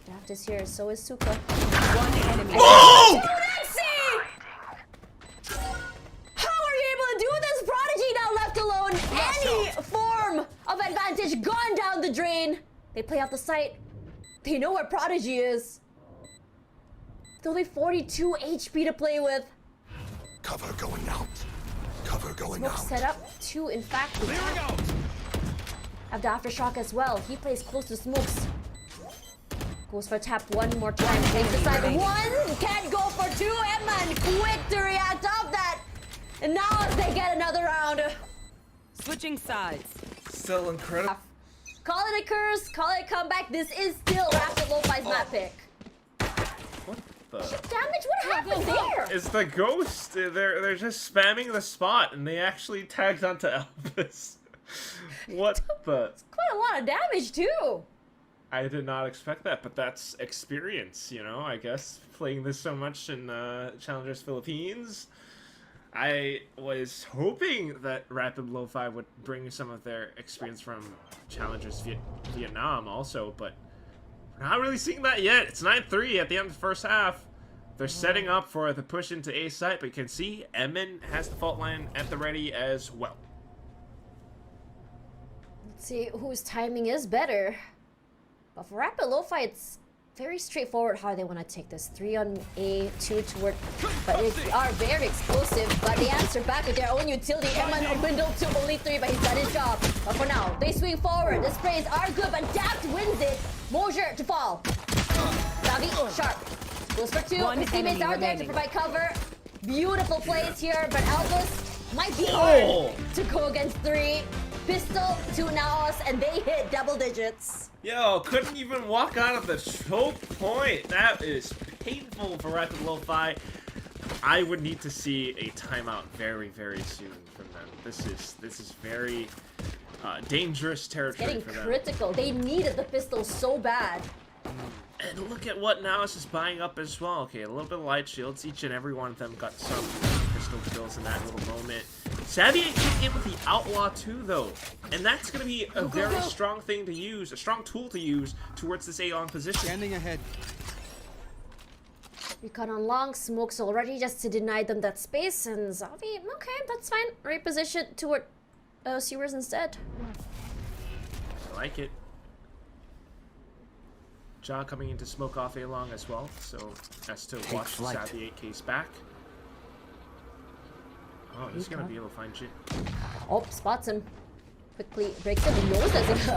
Daft is here, so is Suka. One enemy. Oh! Nexi! damage gone down the drain. They play out the site. They know where Prodigy is. With only 42 HP to play with. Cover going out. Cover going Smoke out. set up. 2, in fact. Clearing out. Have the aftershock as well. He plays close to smokes. Goes for tap one more time. Takes the side. 1 can't go for 2. Emman quick to react off that. And now they get another round. Switching sides. Still incredible. Call it a curse. Call it a comeback. This is still Rapid Lo-Fi's map pick. What the? Damage? What happened there? It's the ghost. They're just spamming the spot, and they actually tagged onto Elvis. What the? Quite a lot of damage too. I did not expect that, but that's experience, you know, I guess. Playing this so much in Challengers Philippines. I was hoping that Rapid Lo-Fi would bring some of their experience from Challengers Vietnam also, but we're not really seeing that yet. It's 9-3 at the end of the first half. They're setting up for the push into A site, but you can see Emman has the fault line at the ready as well. Let's see whose timing is better. But for Rapid Lo-Fi, it's very straightforward how they want to take this. 3 on A, 2 toward... But they are very explosive. But they answer back with their own utility. Emman opened up to only 3, but he's done his job. But for now, they swing forward. The sprays are good, but Dapt wins it. Mosier to fall. Davi, sharp. Goes for 2. One His teammates enemy are there to remaining. provide cover. Beautiful plays here, but Elvis might be hard to go against 3. Pistol to NAOS, and they hit double digits. Yo, couldn't even walk out of the choke point. That is painful for Rapid Lo-Fi. I would need to see a timeout very, very soon from them. This is very dangerous territory Getting for them. critical. They needed the pistol so bad. And look at what NAOS is buying up as well. Okay, a little bit of light shields. Each and every one of them got some pistol kills in that little moment. Xavier came in with the Outlaw too, though. And that's going to be a very strong thing to use, a strong tool to use towards this A-long position. Standing ahead. Recon on long, smokes already just to deny them that space, and Xavi, okay, that's fine. Reposition toward Sewers instead. I like it. Ja coming in to smoke off A-long as well, so has to watch Xavier case back. Oh, he's going to be able to find Jin. Oh, spots him. Quickly breaks him. He knows there's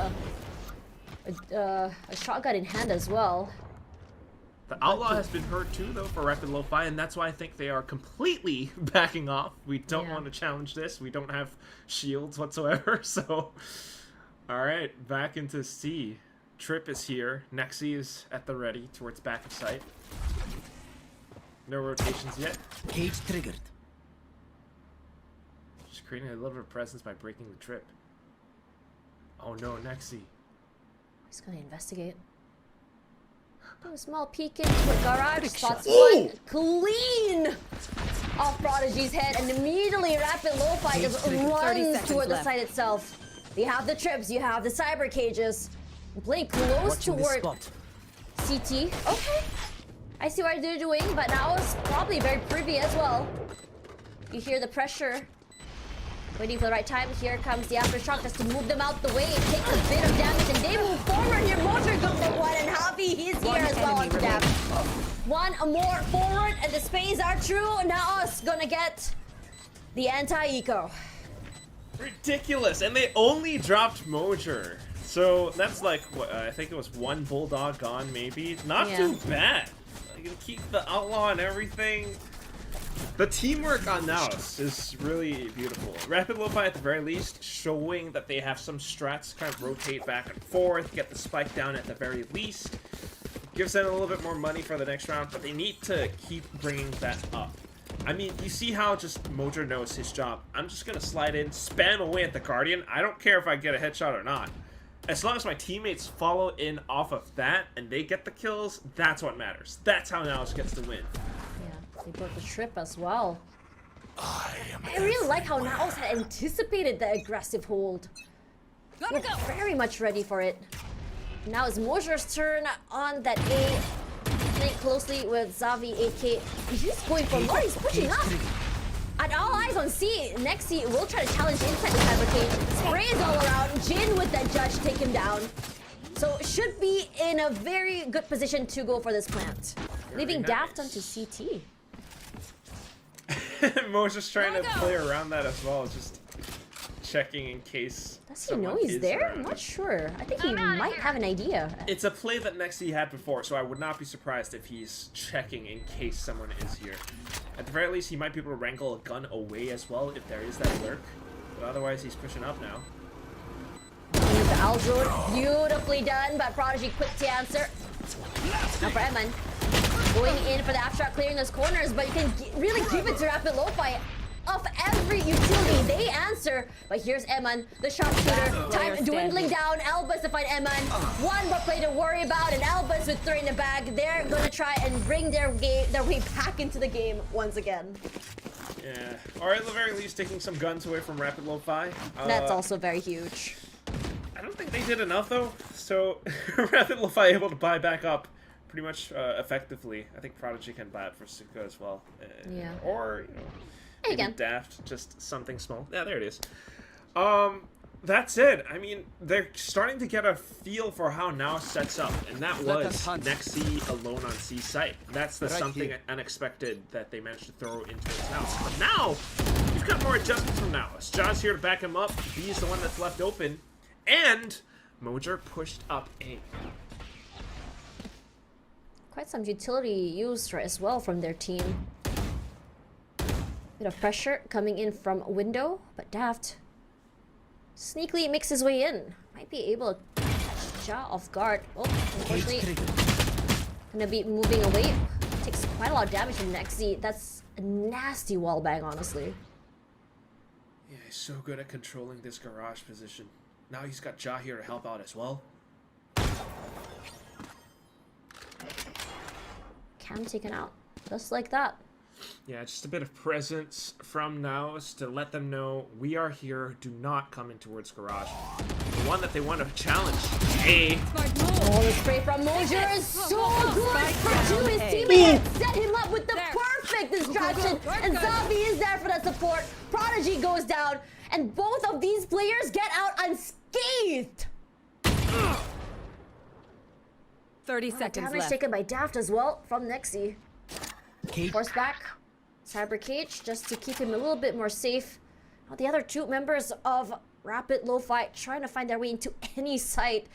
a shotgun in hand as well. The Outlaw has been hurt too, though, for Rapid Lo-Fi, and that's why I think they are completely backing off. We don't want to challenge this. We don't have shields whatsoever, so... Alright, back into C. Trip is here. Nexi is at the ready towards back of site. No rotations yet. Cage triggered. Just creating a little bit of presence by breaking the trip. Oh no, Nexi. He's gonna investigate. Do a small peek into the garage. Spots Ooh! one. Clean! Off Prodigy's head, and immediately Rapid Lo-Fi just 30 runs seconds toward the left. site itself. You have the trips, you have the cyber cages. Playing close toward CT. Okay. I see what they're doing, but now it's probably very privy as well. You hear the pressure. Waiting for the right time. Here comes the aftershock just to move them out the way. It takes a bit of damage, and they move forward here. Motor goes for 1, and Javi, he's here as well on the damage. 1 more forward, and the spays are true. Now us gonna get the anti-eco. Ridiculous, and they only dropped Mojer. So that's like, what, I think it was 1 Bulldog gone, maybe. Not too bad. You can keep the Outlaw and everything. The teamwork on NAOS is really beautiful. Rapid Lo-Fi at the very least, showing that they have some strats, kind of rotate back and forth, get the spike down at the very least. Gives them a little bit more money for the next round, but they need to keep bringing that up. I mean, you see how just Mojer knows his job. I'm just going to slide in, spam away at the Guardian. I don't care if I get a headshot or not. As long as my teammates follow in off of that and they get the kills, that's what matters. That's how NAOS gets the win. Yeah, they broke the trip as well. I am I really like how NAOS had anticipated the aggressive hold. We're very much ready for it. Now it's Mojer's turn on that A. Playing closely with Xavi AK. He's going for more. He's pushing up. And all eyes Notice on C, Nexi will try to challenge inside the cyber cage. Sprays all around. Jin with that judge take him down. So should be in a very good position to go for this plant. Leaving Daft onto CT. Mo's just trying to play around that as well, just checking in case. Does he know he's there? I'm not sure. I think he might have an idea. It's a play that Nexi had before, so I would not be surprised if he's checking in case someone is here. At the very least, he might be able to wrangle a gun away as well if there is that lurk. But otherwise, he's pushing up now. The Aldrone, beautifully done, but Prodigy quick to answer. Now for Edmund. Going in for the aftershock, clearing those corners, but you can really give it to Rapid Lo-Fi. Of every utility, they answer. But here's Eman, the sharpshooter. Time dwindling down. Albus to find Eman. One more play to worry about, and Albus with 3 in the bag. They're gonna try and bring their way back into the game once again. Yeah, or at the very least, taking some guns away from Rapid Lo-Fi. That's also very huge. I don't think they did enough though. So Rapid Lo-Fi able to buy back up pretty much effectively. I think Prodigy can buy it for Suka as well. Yeah. Or you know. Again. Daft, just something small. Yeah, there it is. That's it. I mean, they're starting to get a feel for how NAOS sets up, and that was Nexi alone on C site. That's the something unexpected that they managed to throw into his house. But now, you've got more adjustments from NAOS. John's here to back him up. B's the one that's left open, and Mojer pushed up A. Quite some utility used as well from their team. Bit of pressure coming in from window, but Daft sneakily makes his way in. Might be able to catch Ja off guard. Oh, unfortunately, gonna be moving away. Takes quite a lot of damage from Nexi. That's a nasty wall bang, honestly. Yeah, he's so good at controlling this garage position. Now he's got Ja here to help out as well. Cam taken out, just like that. Yeah, just a bit of presence from NAOS to let them know we are here. Do not come in towards garage. The one that they want to challenge. A. Oh, the spray from Mojer is so good for two. His teammate set him up with the perfect distraction, and Zombie is there for that support. Prodigy goes down, and both of these players get out unscathed. 30 seconds Damage left. taken by Daft as well from Nexi. Force back, cyber cage, just to keep him a little bit more safe. Now the other two members of Rapid Lo-Fi trying to find their way into any site.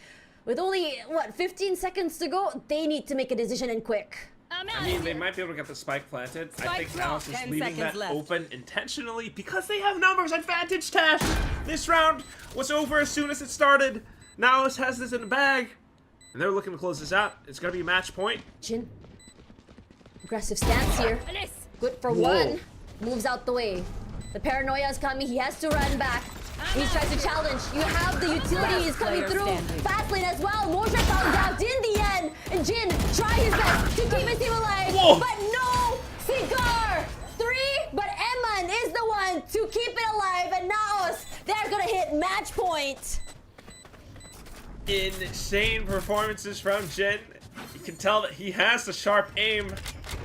With only, what, 15 seconds to go, they need to make a decision and quick. I mean, they might be able to get the spike planted. I think NAOS is leaving that open intentionally because they have numbers advantage, Tash! This round was over as soon as it started. NAOS has this in the bag, and they're looking to close this out. It's going to be match point. Jin. Aggressive stance here. Good for one. Moves out the way. The paranoia is coming. He has to run back. He tries to challenge. You have the utilities coming through. Fast lane as well. Mojer found out in the end. And Jin trying his best to keep his team alive. Whoa. But no! Cigar! 3, but Eman is the one to keep it alive. And NAOS, they're gonna hit match point. Insane performances from Jin. You can tell that he has the sharp aim,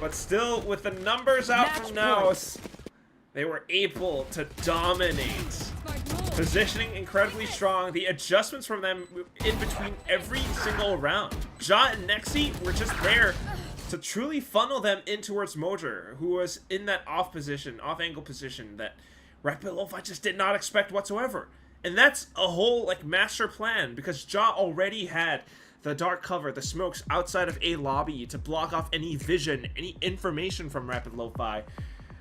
but still, with the numbers out from NAOS, they were able to dominate. Positioning incredibly strong. The adjustments from them in between every single round. Ja and Nexi were just there to truly funnel them in towards Mojer, who was in that off angle position that Rapid Lo-Fi just did not expect whatsoever. And that's a whole like master plan, because Ja already had the dark cover, the smokes outside of A lobby to block off any vision, any information from Rapid Lo-Fi.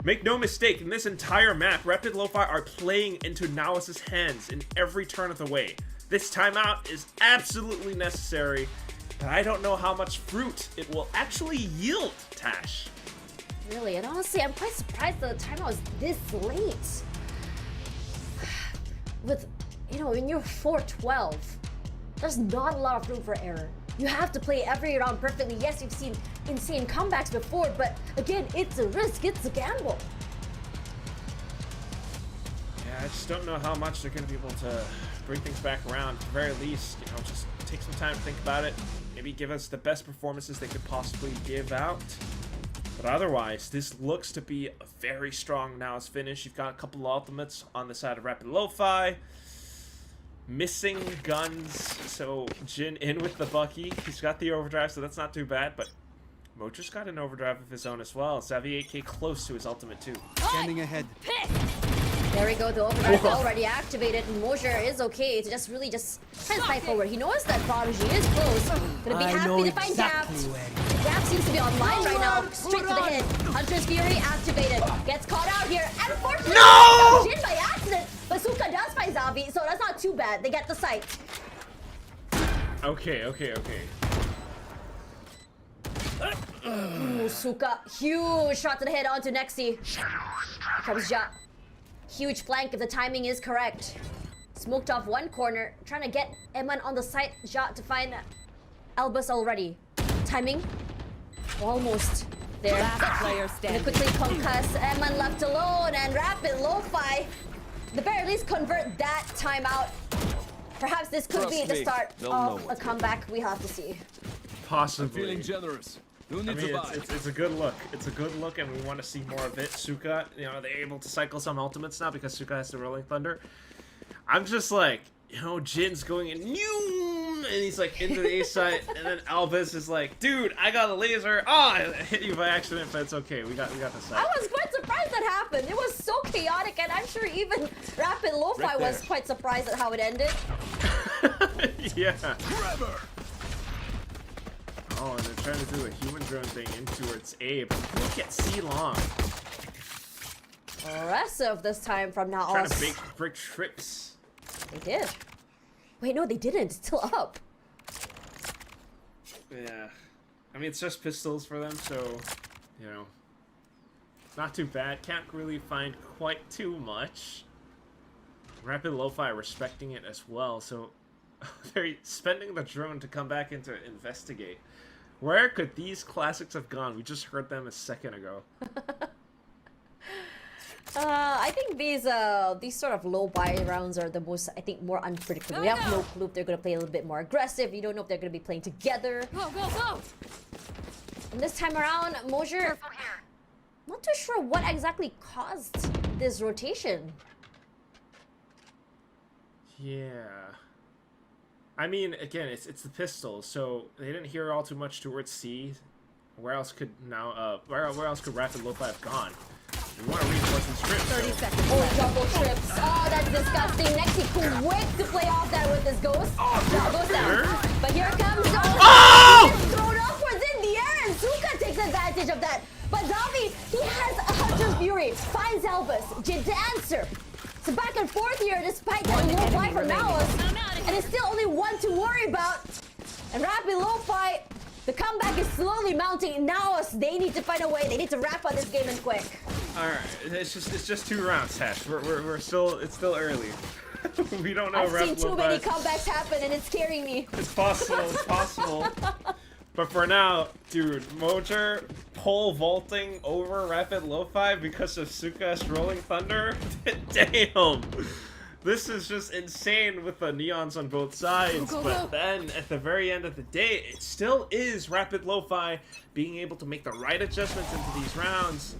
Make no mistake, in this entire map, Rapid Lo-Fi are playing into NAOS' hands in every turn of the way. This timeout is absolutely necessary, but I don't know how much fruit it will actually yield, Tash. Really, and honestly, I'm quite surprised that the timeout was this late. With, you know, when you're 4-12, there's not a lot of room for error. You have to play every round perfectly. Yes, you've seen insane comebacks before, but again, it's a risk, it's a gamble. Yeah, I just don't know how much they're going to be able to bring things back around. At the very least, you know, just take some time to think about it. Maybe give us the best performances they could possibly give out. But otherwise, this looks to be a very strong NAOS finish. You've got a couple ultimates on the side of Rapid Lo-Fi. Missing guns, so Jin in with the Bucky. He's got the overdrive, so that's not too bad, but Mocher's got an overdrive of his own as well. Savvy 8K close to his ultimate too. Standing ahead. There we go, the overdrive is already activated, and Mosher is okay to just really just try to fight forward. He knows that Prodigy is close. Gonna be happy to find Daft. Daft seems to be online right now, straight to the hit. Hunter's Fury activated. Gets caught out here, and unfortunately, No! Jin by accident. But Suka does find Zavi, so that's not too bad. They get the site. Okay. Ooh, Suka, huge shot to the head onto Nexi. Here comes Ja. Huge flank if the timing is correct. Smoked off one corner, trying to get Eman on the site. Ja to find Albus already. Timing, almost there. Last player Gonna standing. quickly concuss Eman left alone, and Rapid Lo-Fi, at the very least, convert that timeout. Perhaps this could be the start of a comeback. We have to see. Possibly. Feeling generous. No I need mean, to buy. it's a good look. It's a good look, and we want to see more of it. Suka, you know, they're able to cycle some ultimates now because Suka has the Rolling Thunder. I'm just like, you know, Jin's going in, and he's like into the A site, and then Albus is like, dude, I got a laser. Oh, I hit you by accident, but it's okay. We got the I site. was quite surprised that happened. It was so chaotic, and I'm sure even Rapid Lo-Fi Right there. was quite surprised at how it ended. Yeah. Forever. Oh, and they're trying to do a human drone thing in towards A, but look at C long. Aggressive this time from now Trying on. to break trips. They did. Wait, no, they didn't. It's still up. Yeah. I mean, it's just pistols for them, so, you know, not too bad. Can't really find quite too much. Rapid Lo-Fi respecting it as well, so they're spending the drone to come back in to investigate. Where could these classics have gone? We just heard them a second ago. I think these sort of low buy rounds are the most, I think, more unpredictable. We have no clue if they're gonna play a little bit more aggressive. You don't know if they're gonna be playing together. Go, go, go! And this time around, Mosher, not too sure what exactly caused this rotation. Yeah. I mean, again, it's the pistols, so they didn't hear all too much towards C. Where else could where else could Rapid Lo-Fi have gone? We want to reinforce these trips. 30 so- seconds Oh, left. double trips. Oh, that's disgusting. Nexi quick to play off that with his ghost. Oh, goes down. But here comes Oh! thrown upwards in the air, and Suka takes advantage of that. But Zavi, he has a Hunter's Fury. Finds Elvis. Jin to answer. So back and forth here, despite having no fly from NAOS. I'm out of And here! it's still only one to worry about. And Rapid Lo-Fi, the comeback is slowly mounting. NAOS, they need to find a way. They need to wrap up this game in quick. All right, it's just 2 rounds, Tash. We're still, it's still early. We don't know. I've seen Rapid too many Lo-Fi. comebacks happen, and it's scaring me. It's possible. It's possible. But for now, dude, Mojer pole vaulting over Rapid Lo-Fi because of Suka's Rolling Thunder. Damn. This is just insane with the neons on both sides, Go, go, but go. then at the very end of the day, it still is Rapid Lo-Fi being able to make the right adjustments into these rounds.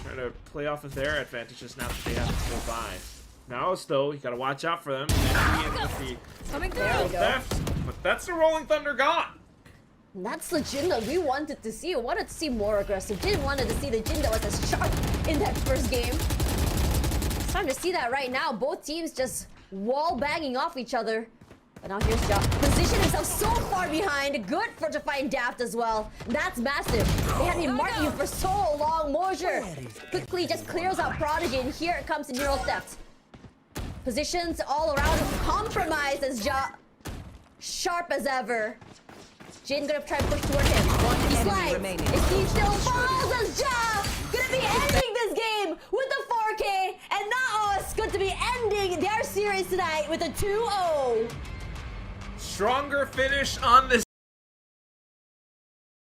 Trying to play off of their advantages now that they have to go by. Now, though, you gotta watch out for them. Nexi in with the Coming There through! we go. theft, but that's the Rolling Thunder gone. And that's the Jin that we wanted to see. We wanted to see more aggressive. Jin wanted to see the Jin that was as sharp in that first game. It's time to see that right now. Both teams just wall banging off each other. But now here's Ja. Position himself so far behind. Good for to find Daft as well. That's massive. They had been marking you for so long. Mosher quickly just clears out Prodigy, and here it comes to Neural Theft. Positions all around compromised as Ja. Sharp as ever. Jin gonna try and push toward him. He enemy slides. remaining. His team still falls as Ja gonna be ending this game with the 4K, and NAOS going to be ending their series tonight with a 2-0. Stronger finish on this